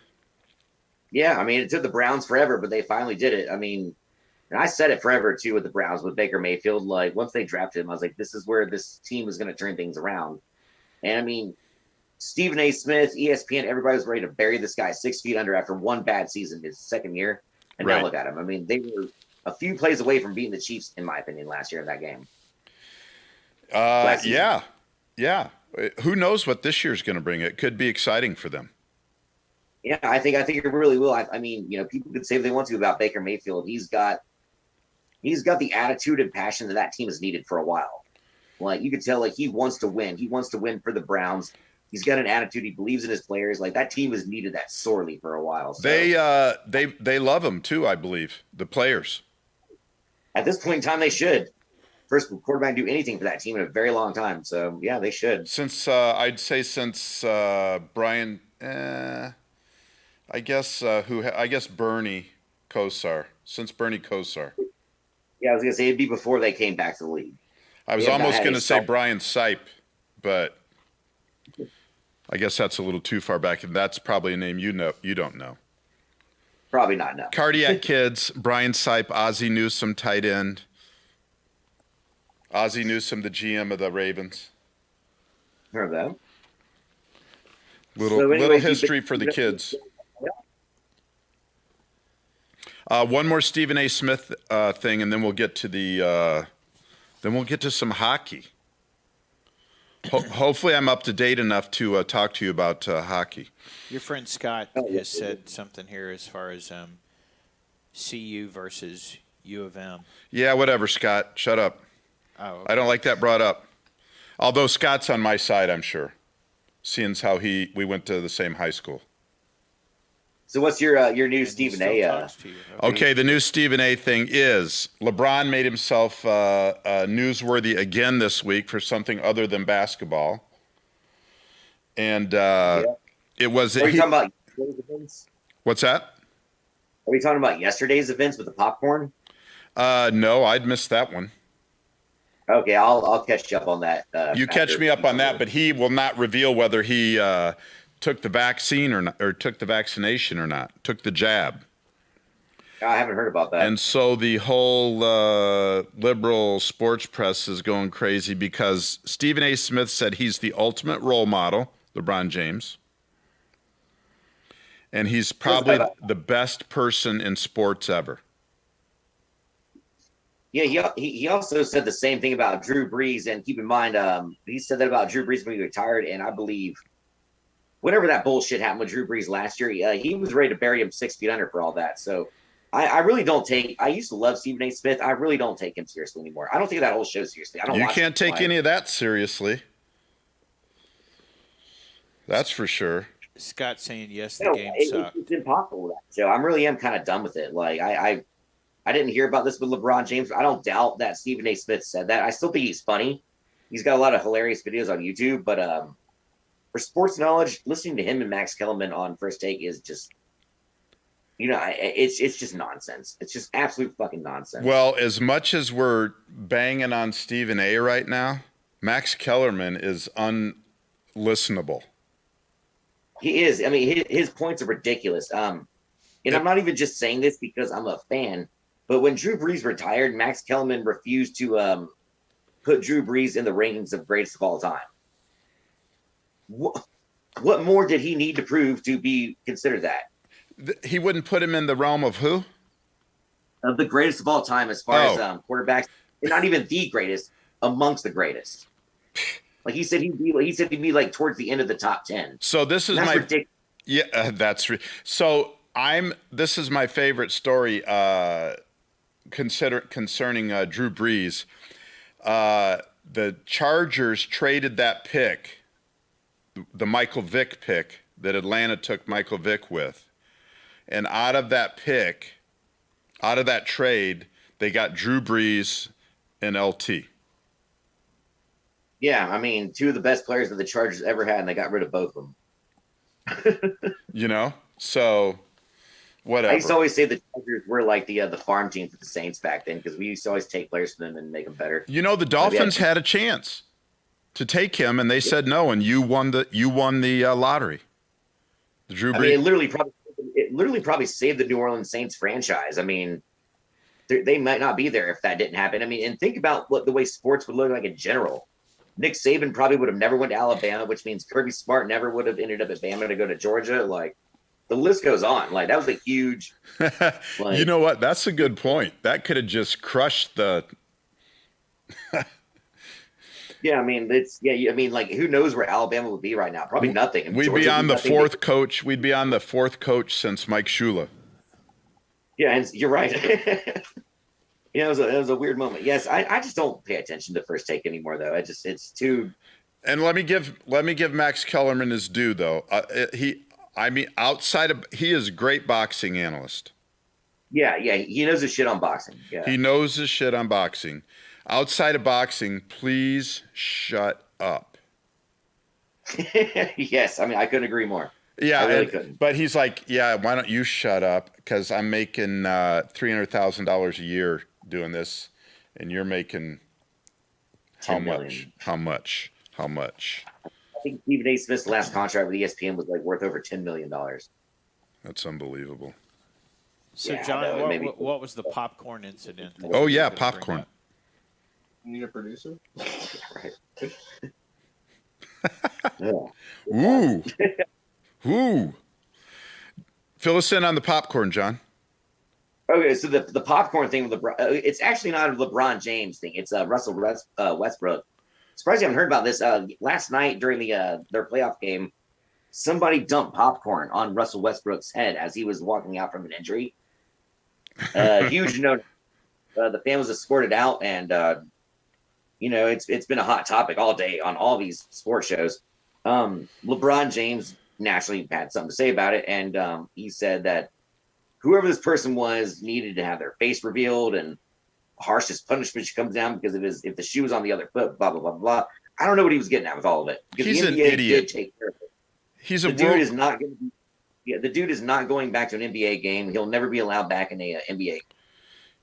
Yeah, I mean, it took the Browns forever, but they finally did it. I mean, and I said it forever too with the Browns with Baker Mayfield. Once they drafted him, I was like, this is where this team is going to turn things around. And I mean, Stephen A. Smith, ESPN, everybody was ready to bury this guy 6 feet under after one bad season his second year. And Right. now look at him. I mean, they were a few plays away from beating the Chiefs, in my opinion, last year in that game. Yeah. Who knows what this year's going to bring? It could be exciting for them. Yeah, I think it really will. I mean, you know, people could say what they want to about Baker Mayfield. He's got the attitude and passion that team has needed for a while. Like, you could tell, like, he wants to win. He wants to win for the Browns. He's got an attitude. He believes in his players. Like, that team has needed that sorely for a while. So. They love him too, I believe. The players. At this point in time, they should. First quarterback do anything for that team in a very long time. So yeah, they should. Since I'd say since Brian, I guess Bernie Kosar. Since Bernie Kosar. Yeah, I was gonna say it'd be before they came back to the league. I was almost gonna say Brian Sipe, but I guess that's a little too far back, and that's probably a name you don't know. Probably not. No. Cardiac Kids, Brian Sipe, Ozzie Newsome, tight end. Ozzie Newsome, the GM of the Ravens. Heard that. Little history for the kids. One more Stephen A. Smith thing, and then we'll get to some hockey. Hopefully, I'm up to date enough to talk to you about hockey. Your friend Scott has said something here as far as CU versus U of M. Yeah, whatever, Scott. Shut up. Oh, okay. I don't like that brought up. Although Scott's on my side, I'm sure, seeing as how we went to the same high school. So what's your new Stephen A? Okay, the new Stephen A. thing is LeBron made himself newsworthy again this week for something other than basketball, and it was. Are you talking about yesterday's events? What's that? Are we talking about yesterday's events with the popcorn? No, I'd missed that one. Okay, I'll catch you up on that. You catch me up on that, but he will not reveal whether he took the vaccine or not, or took the vaccination or not, took the jab. I haven't heard about that. And so the whole liberal sports press is going crazy because Stephen A. Smith said he's the ultimate role model, LeBron James, and he's probably the best person in sports ever. Yeah, he also said the same thing about Drew Brees, and keep in mind, he said that about Drew Brees when he retired, and I believe whenever that bullshit happened with Drew Brees last year, he was ready to bury him 6 feet under for all that. So I really don't take – I used to love Stephen A. Smith. I really don't take him seriously anymore. I don't take that whole show seriously. You can't take any of that seriously. That's for sure. Scott saying yes, the game sucked. It's impossible. So I really am kind of done with it. Like I didn't hear about this with LeBron James. I don't doubt that Stephen A. Smith said that. I still think he's funny. He's got a lot of hilarious videos on YouTube. But for sports knowledge, listening to him and Max Kellerman on First Take is just, it's just nonsense. It's just absolute fucking nonsense. Well, as much as we're banging on Stephen A. right now, Max Kellerman is unlistenable. He is. I mean, his points are ridiculous. And I'm not even just saying this because I'm a fan. But when Drew Brees retired, Max Kellerman refused to put Drew Brees in the rankings of greatest of all time. What more did he need to prove to be considered that? He wouldn't put him in the realm of who? Of the greatest of all time as far as quarterbacks. And not even the greatest, amongst the greatest. Like he said he'd be like towards the end of the top 10. So this is ridiculous. Yeah, so this is my favorite story concerning Drew Brees. The Chargers traded that pick, the Michael Vick pick that Atlanta took Michael Vick with, and out of that trade, they got Drew Brees and LT. Yeah, I mean, two of the best players that the Chargers ever had, and they got rid of both of them. So whatever. I used to always say the Chargers were like the farm team for the Saints back then because we used to always take players from them and make them better. The Dolphins had a chance to take him, and they said no, and you won the lottery. The Drew Brees. It literally probably saved the New Orleans Saints franchise. I mean, they might not be there if that didn't happen. I mean, and think about what the way sports would look like in general. Nick Saban probably would have never went to Alabama, which means Kirby Smart never would have ended up at Bama to go to Georgia. Like, the list goes on. Like, that was a huge. You know what? That's a good point. That could have just crushed the. Yeah, I mean, like, who knows where Alabama would be right now? Probably nothing. We'd be on the fourth coach. We'd be on the fourth coach since Mike Shula. Yeah, and you're right. You know, it was a weird moment. Yes, I just don't pay attention to First Take anymore, though. It's too. And let me give Max Kellerman his due, though. He is a great boxing analyst. Yeah, he knows his shit on boxing. Yeah, he knows his shit on boxing. Outside of boxing, please shut up. Yes, I mean, I couldn't agree more. Yeah, I really couldn't. But he's like, yeah, why don't you shut up? Because I'm making $300,000 a year doing this, and you're making how much? How much? How much? I think Stephen A. Smith's last contract with ESPN was like worth over $10 million. That's unbelievable. So, Yeah, John, what was the popcorn incident? Oh, yeah, popcorn. You need a producer? Right. Ooh. Ooh. Fill us in on the popcorn, John. Okay, so the popcorn thing with LeBron, it's actually not a LeBron James thing. It's Russell Westbrook. Surprised you haven't heard about this. Last night during their playoff game, somebody dumped popcorn on Russell Westbrook's head as he was walking out from an injury. Huge note. The fan was escorted out, and it's been a hot topic all day on all these sports shows. LeBron James naturally had something to say about it, and he said that whoever this person was needed to have their face revealed, and harshest punishment should come down because if the shoe was on the other foot, blah blah blah blah. I don't know what he was getting at with all of it. Because He's the an NBA idiot. did take care of it. He's a The dude is not going to be. Yeah, the dude is not going back to an NBA game. He'll never be allowed back in a NBA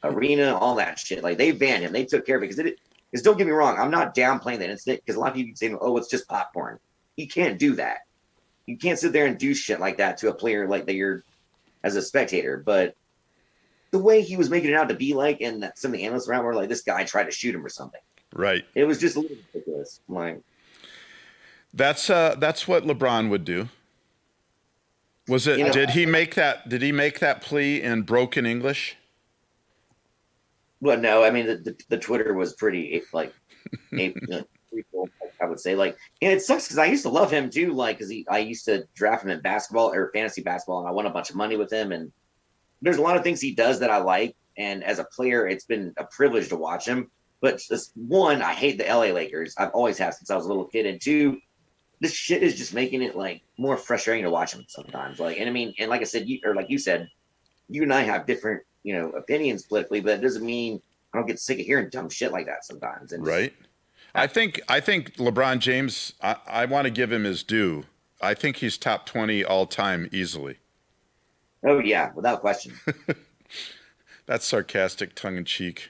arena. All that shit. Like, they banned him. They took care of it because don't get me wrong. I'm not downplaying that incident because a lot of people say, "Oh, it's just popcorn." You can't do that. You can't sit there and do shit like that to a player like that you're as a spectator. But the way he was making it out to be like, and that some of the analysts around were like, this guy tried to shoot him or something. Right. It was just a little ridiculous. Like, that's what LeBron would do. Was it? Did he make that plea in broken English? Well, no. I mean, the Twitter was pretty like, pretty cool, I would say. Like, and it sucks because I used to love him too. Like, because I used to draft him in basketball or fantasy basketball, and I won a bunch of money with him. And there's a lot of things he does that I like. And as a player, it's been a privilege to watch him. But just one, I hate the LA Lakers. I've always have since I was a little kid. And two, this shit is just making it like more frustrating to watch him sometimes. Like, and I mean, and like I said, like you said, you and I have different, opinions politically, but it doesn't mean I don't get sick of hearing dumb shit like that sometimes. And right. I think LeBron James, I want to give him his due. I think he's top 20 all time easily. Oh yeah, without question. That's sarcastic, tongue in cheek.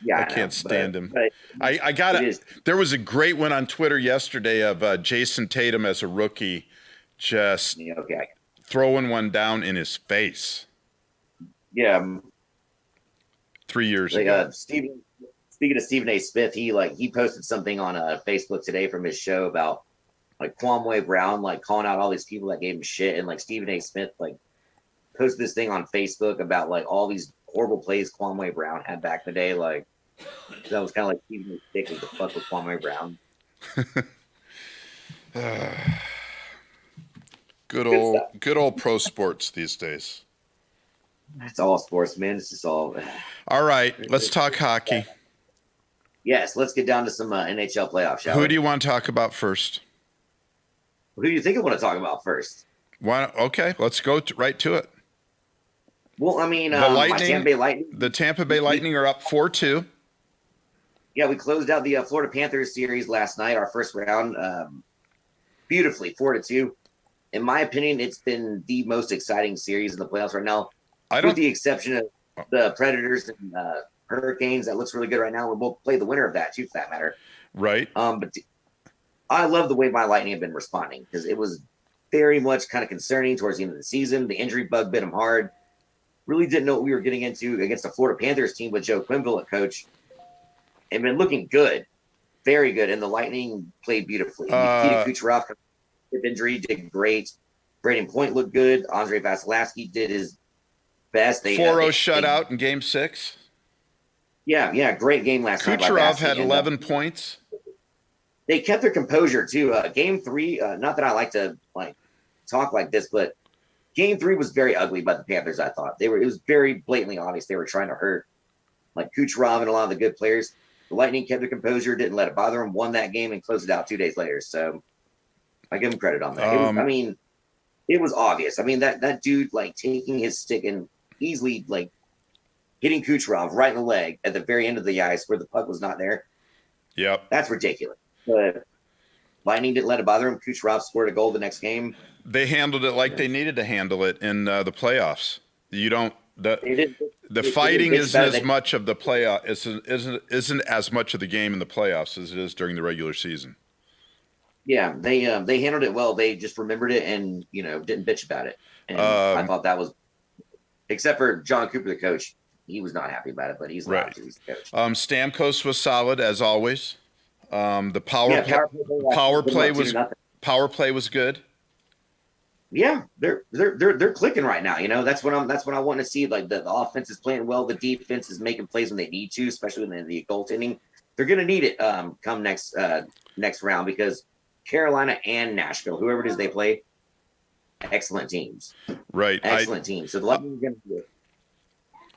Yeah, I can't stand him. But I got it. There was a great one on Twitter yesterday of Jason Tatum as a rookie, just throwing one down in his face. Yeah. 3 years ago. Speaking of Stephen A. Smith, he posted something on Facebook today from his show about like Kwame Brown, like calling out all these people that gave him shit, and like Stephen A. Smith like posted this thing on Facebook about like all these horrible plays Kwame Brown had back in the day. Like, that was kind of like Stephen A. Smith was the fuck with Kwame Brown. Good old pro sports these days. It's all sports, man. It's just all. All right, let's talk hockey. Yes, let's get down to some NHL playoffs, shall we? Who do you want to talk about first? Who do you think I want to talk about first? Okay, let's go right to it. Well, I mean, the Tampa Bay Lightning are up 4-2. Yeah, we closed out the Florida Panthers series last night, our first round, beautifully, 4-2. In my opinion, it's been the most exciting series in the playoffs right now, with the exception of the Predators and Hurricanes. That looks really good right now. We'll play the winner of that, too, for that matter. Right. But I love the way my Lightning have been responding because it was very much kind of concerning towards the end of the season. The injury bug bit them hard. Really didn't know what we were getting into against the Florida Panthers team with Joe Quenneville at coach. And been looking good. very good, and the Lightning played beautifully. Nikita Kucherov, hip injury, did great. Braden Point looked good. Andre Vasilevsky did his best. 4-0 shutout in Game 6. Yeah, great game last night. Kucherov had 11 points. They kept their composure too. Game 3, not that I like to talk like this, but Game 3 was very ugly by the Panthers. I thought it was very blatantly obvious they were trying to hurt Kucherov and a lot of the good players. The Lightning kept their composure, didn't let it bother them, won that game, and closed it out 2 days later. So I give them credit on that. It was obvious. That dude taking his stick and easily hitting Kucherov right in the leg at the very end of the ice where the puck was not there. Yep, that's ridiculous. But Lightning didn't let it bother him. Kucherov scored a goal the next game. They handled it like they needed to handle it in the playoffs. You don't. The fighting isn't as much of the playoff. Isn't as much of the game in the playoffs as it is during the regular season. Yeah, they handled it well. They just remembered it and didn't bitch about it. And I thought that was, except for John Cooper, the coach, he was not happy about it. But he's right. He's the coach. Stamkos was solid as always. The power play was good. Yeah, they're clicking right now. That's what I want to see. The offense is playing well. The defense is making plays when they need to, especially in the goaltending. They're going to need it come next round because Carolina and Nashville, whoever it is they play, excellent teams. Right, excellent teams. So the Lightning are going to do it.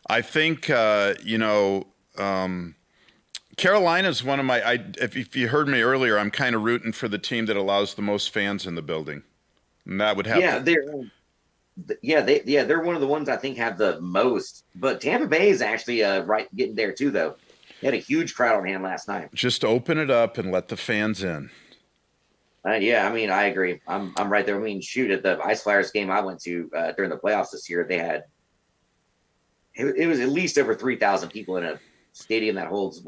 I think Carolina's one of my. If you heard me earlier, I'm kind of rooting for the team that allows the most fans in the building. And that would have they're one of the ones I think have the most. But Tampa Bay is actually getting there too, though. They had a huge crowd on hand last night. Just open it up and let the fans in. I agree. I'm right there. At the Ice Flyers game I went to during the playoffs this year, they had it was at least over 3,000 people in a stadium that holds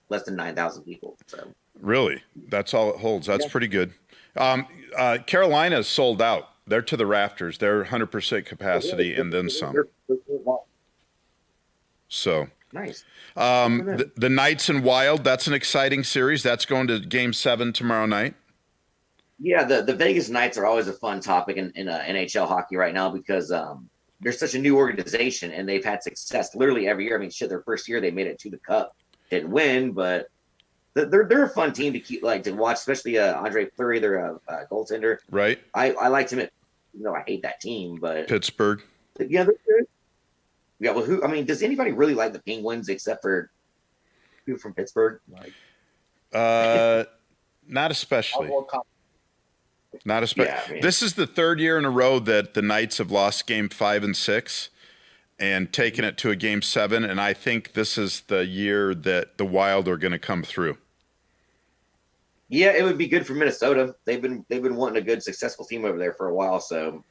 less than 9,000 people. So really, that's all it holds. That's pretty good. Carolina's sold out. They're to the rafters. They're 100% capacity and then some. So nice. The Knights and Wild, that's an exciting series. That's going to Game 7 tomorrow night. Yeah, the Vegas Knights are always a fun topic in NHL hockey right now because they're such a new organization and they've had success literally every year. Their first year they made it to the Cup, didn't win, but they're a fun team to keep to watch, especially Andre Fleury, their goaltender. Right. I liked him. I hate that team, but Pittsburgh. Yeah, they're good. Yeah, well, does anybody really like the Penguins except for people from Pittsburgh? Not especially. Not especially. Yeah, this is the third year in a row that the Knights have lost Game 5 and 6 and taken it to a Game 7, and I think this is the year that the Wild are going to come through. Yeah, it would be good for Minnesota. They've been wanting a good, successful team over there for a while. So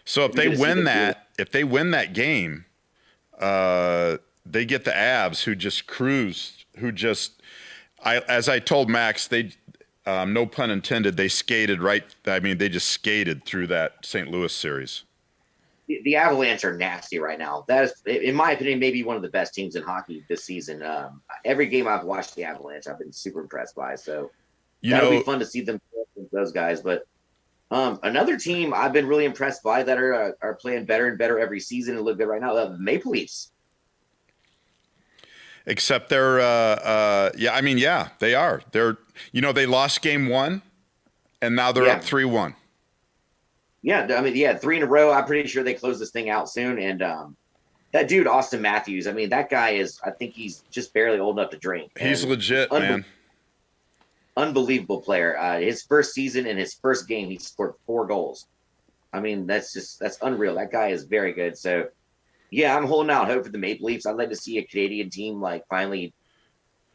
if they win that game, they get the Avs, who just cruised. As I told Max, they no pun intended, they skated right. They just skated through that St. Louis series. The Avalanche are nasty right now. That is, in my opinion, maybe one of the best teams in hockey this season. Every game I've watched the Avalanche, I've been super impressed by. So that'll be fun to see them those guys. But another team I've been really impressed by that are playing better and better every season and look good right now. The Maple Leafs. Except they're, they are. They're, they lost Game 1, and now they're up 3-1. Yeah, 3 in a row. I'm pretty sure they close this thing out soon. And that dude, Austin Matthews, that guy I think he's just barely old enough to drink. He's legit, man. Unbelievable player. His first season and his first game, he scored 4 goals. That's unreal. That guy is very good. So, yeah, I'm holding out hope for the Maple Leafs. I'd like to see a Canadian team finally,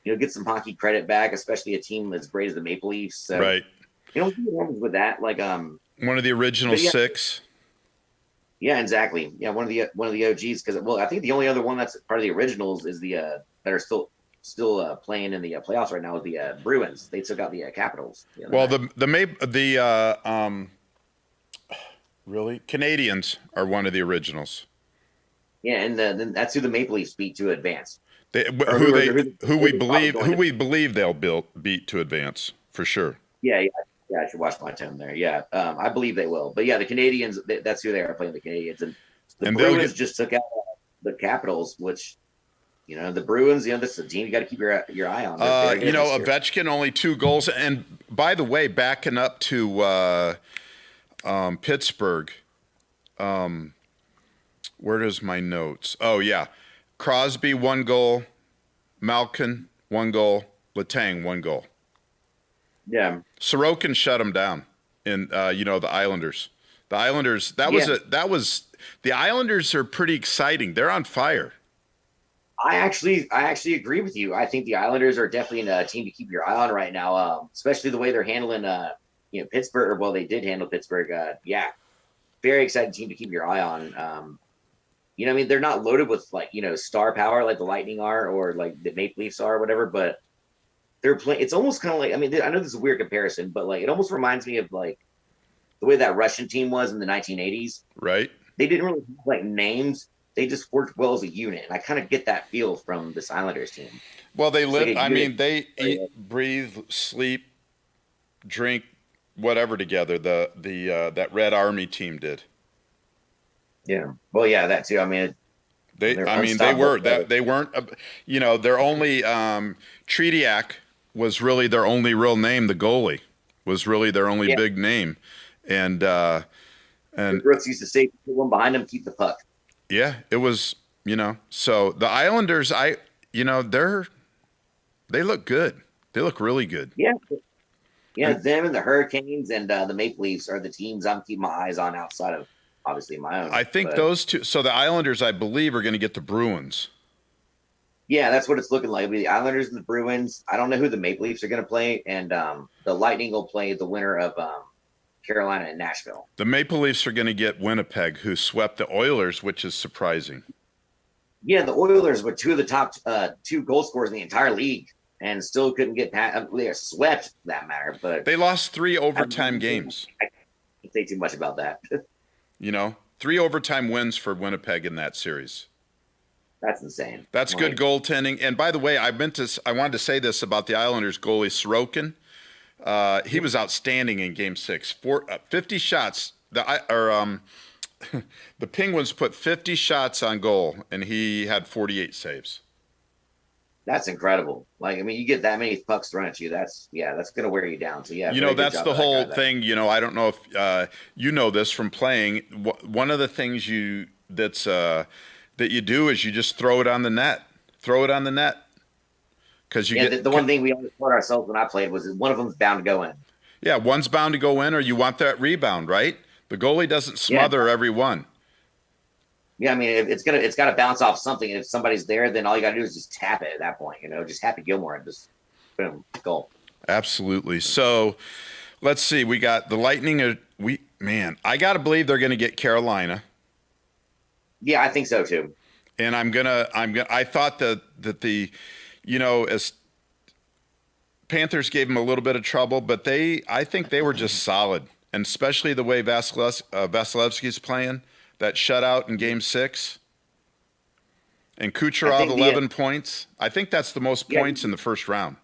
get some hockey credit back, especially a team as great as the Maple Leafs. So, right. With that, one of the original 6. Yeah, exactly. Yeah, one of the OGs. Because I think the only other one that's part of the originals is the that are still playing in the playoffs right now is the Bruins. They took out the Capitals. Really Canadians are one of the originals. Yeah, and then that's who the Maple Leafs beat to advance. Who we believe they'll beat to advance for sure. Yeah, I should watch my tone there. Yeah, I believe they will. But yeah, the Canadians, that's who they are playing, the Canadians. And the Bruins just took out the Capitals, which, the Bruins, this is a team you got to keep your eye on. Ovechkin only 2 goals. And by the way, backing up to Pittsburgh, where does my notes? Oh, yeah. Crosby, 1 goal. Malkin, 1 goal. Letang, 1 goal. Yeah. Sorokin shut him down in, the Islanders. The Islanders, the Islanders are pretty exciting. They're on fire. I actually agree with you. I think the Islanders are definitely a team to keep your eye on right now, especially the way they're handling, Pittsburgh. Well, they did handle Pittsburgh. Very exciting team to keep your eye on. They're not loaded with star power like the Lightning are or like the Maple Leafs are or whatever, but they're playing. It's almost kind of like, I know this is a weird comparison, but it almost reminds me of the way that Russian team was in the 1980s. Right. They didn't really have names. They just worked well as a unit. And I kind of get that feel from this Islanders team. Well, they live, they eat, breathe, sleep, drink, whatever together. That Red Army team did. Yeah. Well, yeah, that too. They weren't, their only, Tretiak was really their only real name. The goalie was really their only big name. And Brooks used to say, put one behind him, keep the puck. Yeah, it was, so the Islanders, they look good. They look really good. Yeah. Yeah, them and the Hurricanes and the Maple Leafs are the teams I'm keeping my eyes on outside of, obviously, my own. I think those two, so the Islanders, I believe, are going to get the Bruins. Yeah, that's what it's looking like. It'll be the Islanders and the Bruins. I don't know who the Maple Leafs are going to play, and the Lightning will play the winner of Carolina and Nashville. The Maple Leafs are going to get Winnipeg, who swept the Oilers, which is surprising. Yeah, the Oilers were 2 of the top 2 goal scorers in the entire league, and still couldn't get past. They are swept, for that matter, but they lost 3 overtime games. I can't say too much about that. 3 overtime wins for Winnipeg in that series. That's insane. That's good goaltending. And by the way, I wanted to say this about the Islanders goalie Sorokin. He was outstanding in Game 6. 50 shots. The Penguins put 50 shots on goal, and he had 48 saves. That's incredible. You get that many pucks thrown at you. That's going to wear you down. So yeah, that's the whole thing. I don't know if you know this from playing. One of the things that you do is you just throw it on the net. Throw it on the net. Because the one thing we always taught ourselves when I played was one of them's bound to go in. Yeah, one's bound to go in, or you want that rebound, right? The goalie doesn't smother every one. Yeah, it's got to bounce off something. And if somebody's there, then all you got to do is just tap it at that point. Just Happy Gilmore and just boom, goal. Absolutely. So let's see. We got the Lightning. I got to believe they're going to get Carolina. Yeah, I think so too. And I thought that the, as Panthers gave them a little bit of trouble, but I think they were just solid, and especially the way Vasilevsky's playing, that shutout in Game 6, and Kucherov 11 points. I think that's the most points in the first round.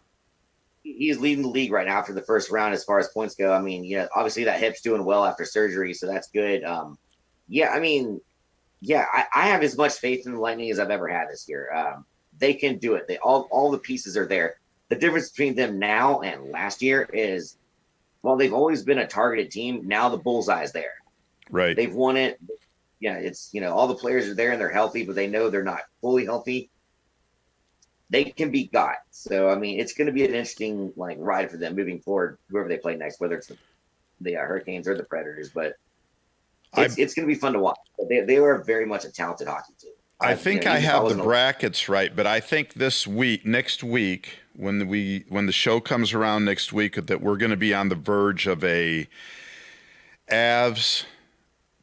He's leading the league right now after the first round as far as points go. Obviously that hip's doing well after surgery, so that's good. I have as much faith in the Lightning as I've ever had this year. They can do it. All the pieces are there. The difference between them now and last year is, while they've always been a targeted team, now the bullseye's there. Right. They've won it. Yeah, it's all the players are there and they're healthy, but they know they're not fully healthy. They can be got. So it's going to be an interesting ride for them moving forward. Whoever they play next, whether it's the Hurricanes or the Predators, but it's going to be fun to watch. They are very much a talented hockey team. I think I have the brackets right, but I think next week, when the show comes around next week, that we're going to be on the verge of a Avs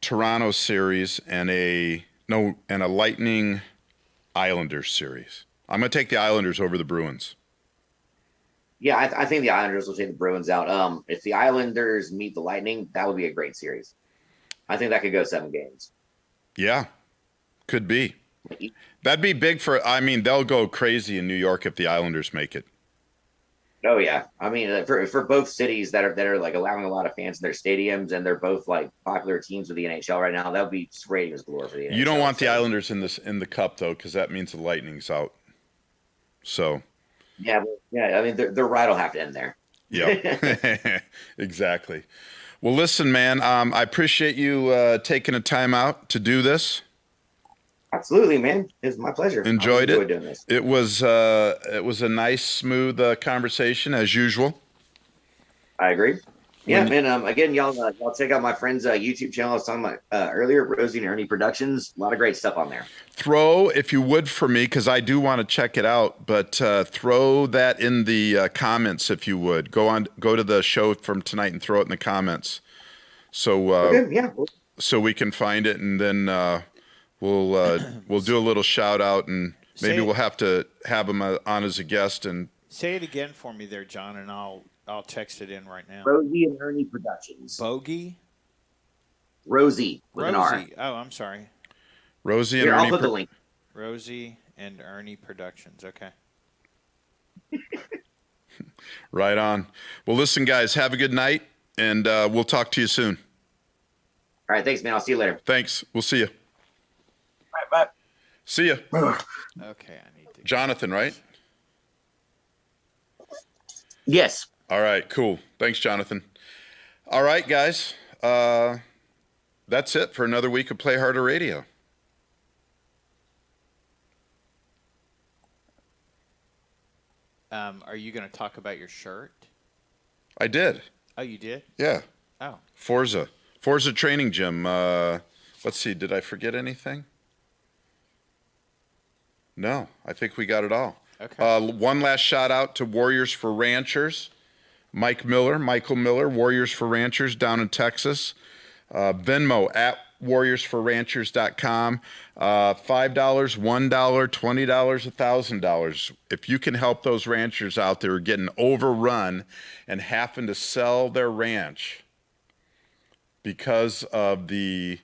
Toronto series and a Lightning Islanders series. I'm going to take the Islanders over the Bruins. Yeah, I think the Islanders will take the Bruins out. If the Islanders meet the Lightning, that would be a great series. I think that could go 7 games. Yeah, could be. That'd be big for. I mean, they'll go crazy in New York if the Islanders make it. Oh yeah, I mean for both cities that are like allowing a lot of fans in their stadiums, and they're both like popular teams with the NHL right now. That would be ratings galore for the NHL. You don't want the Islanders in the cup though, because that means the Lightning's out. So. Yeah. I mean, their ride will have to end there. Yeah, exactly. Well, listen, man. I appreciate you taking a time out to do this. Absolutely, man. It's my pleasure. Enjoyed it. Doing this. It was a nice, smooth conversation as usual. I agree. Yeah, man. Again, y'all check out my friend's YouTube channel I was talking about earlier, Rosie and Ernie Productions. A lot of great stuff on there. Throw, if you would, for me, because I do want to check it out. But throw that in the comments, if you would. Go to the show from tonight and throw it in the comments. So okay, yeah. So we can find it, and then we'll do a little shout out, and maybe we'll have to have him on as a guest. And say it again for me there, John, and I'll text it in right now. Rosie and Ernie Productions. Bogey? Rosie with an R. Oh, I'm sorry. Rosie and Here, Ernie. I'll put the link. Rosie and Ernie Productions. Okay. Right on. Well, listen, guys, have a good night, and we'll talk to you soon. All right, thanks, man. I'll see you later. Thanks. We'll see you. All right, bye. See ya. Okay, I need to. Jonathan, right? Yes. All right, cool. Thanks, Jonathan. All right, guys. That's it for another week of Play Harder Radio. Are you going to talk about your shirt? I did. Oh, you did? Yeah. Oh. Forza Training Gym. Let's see. Did I forget anything? No, I think we got it all. Okay. One last shout out to Warriors for Ranchers. Michael Miller, Warriors for Ranchers down in Texas. Venmo at warriorsforranchers.com. $5, $1, $20, $1,000. If you can help those ranchers out there getting overrun and having to sell their ranch because of the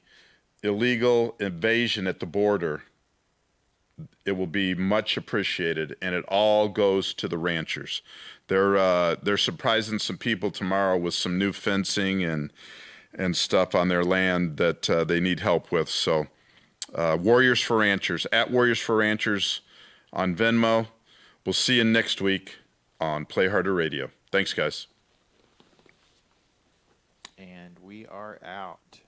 illegal invasion at the border, it will be much appreciated, and it all goes to the ranchers. They're surprising some people tomorrow with some new fencing and stuff on their land that they need help with. So Warriors for Ranchers, at Warriors for Ranchers on Venmo. We'll see you next week on Play Harder Radio. Thanks, guys. And we are out.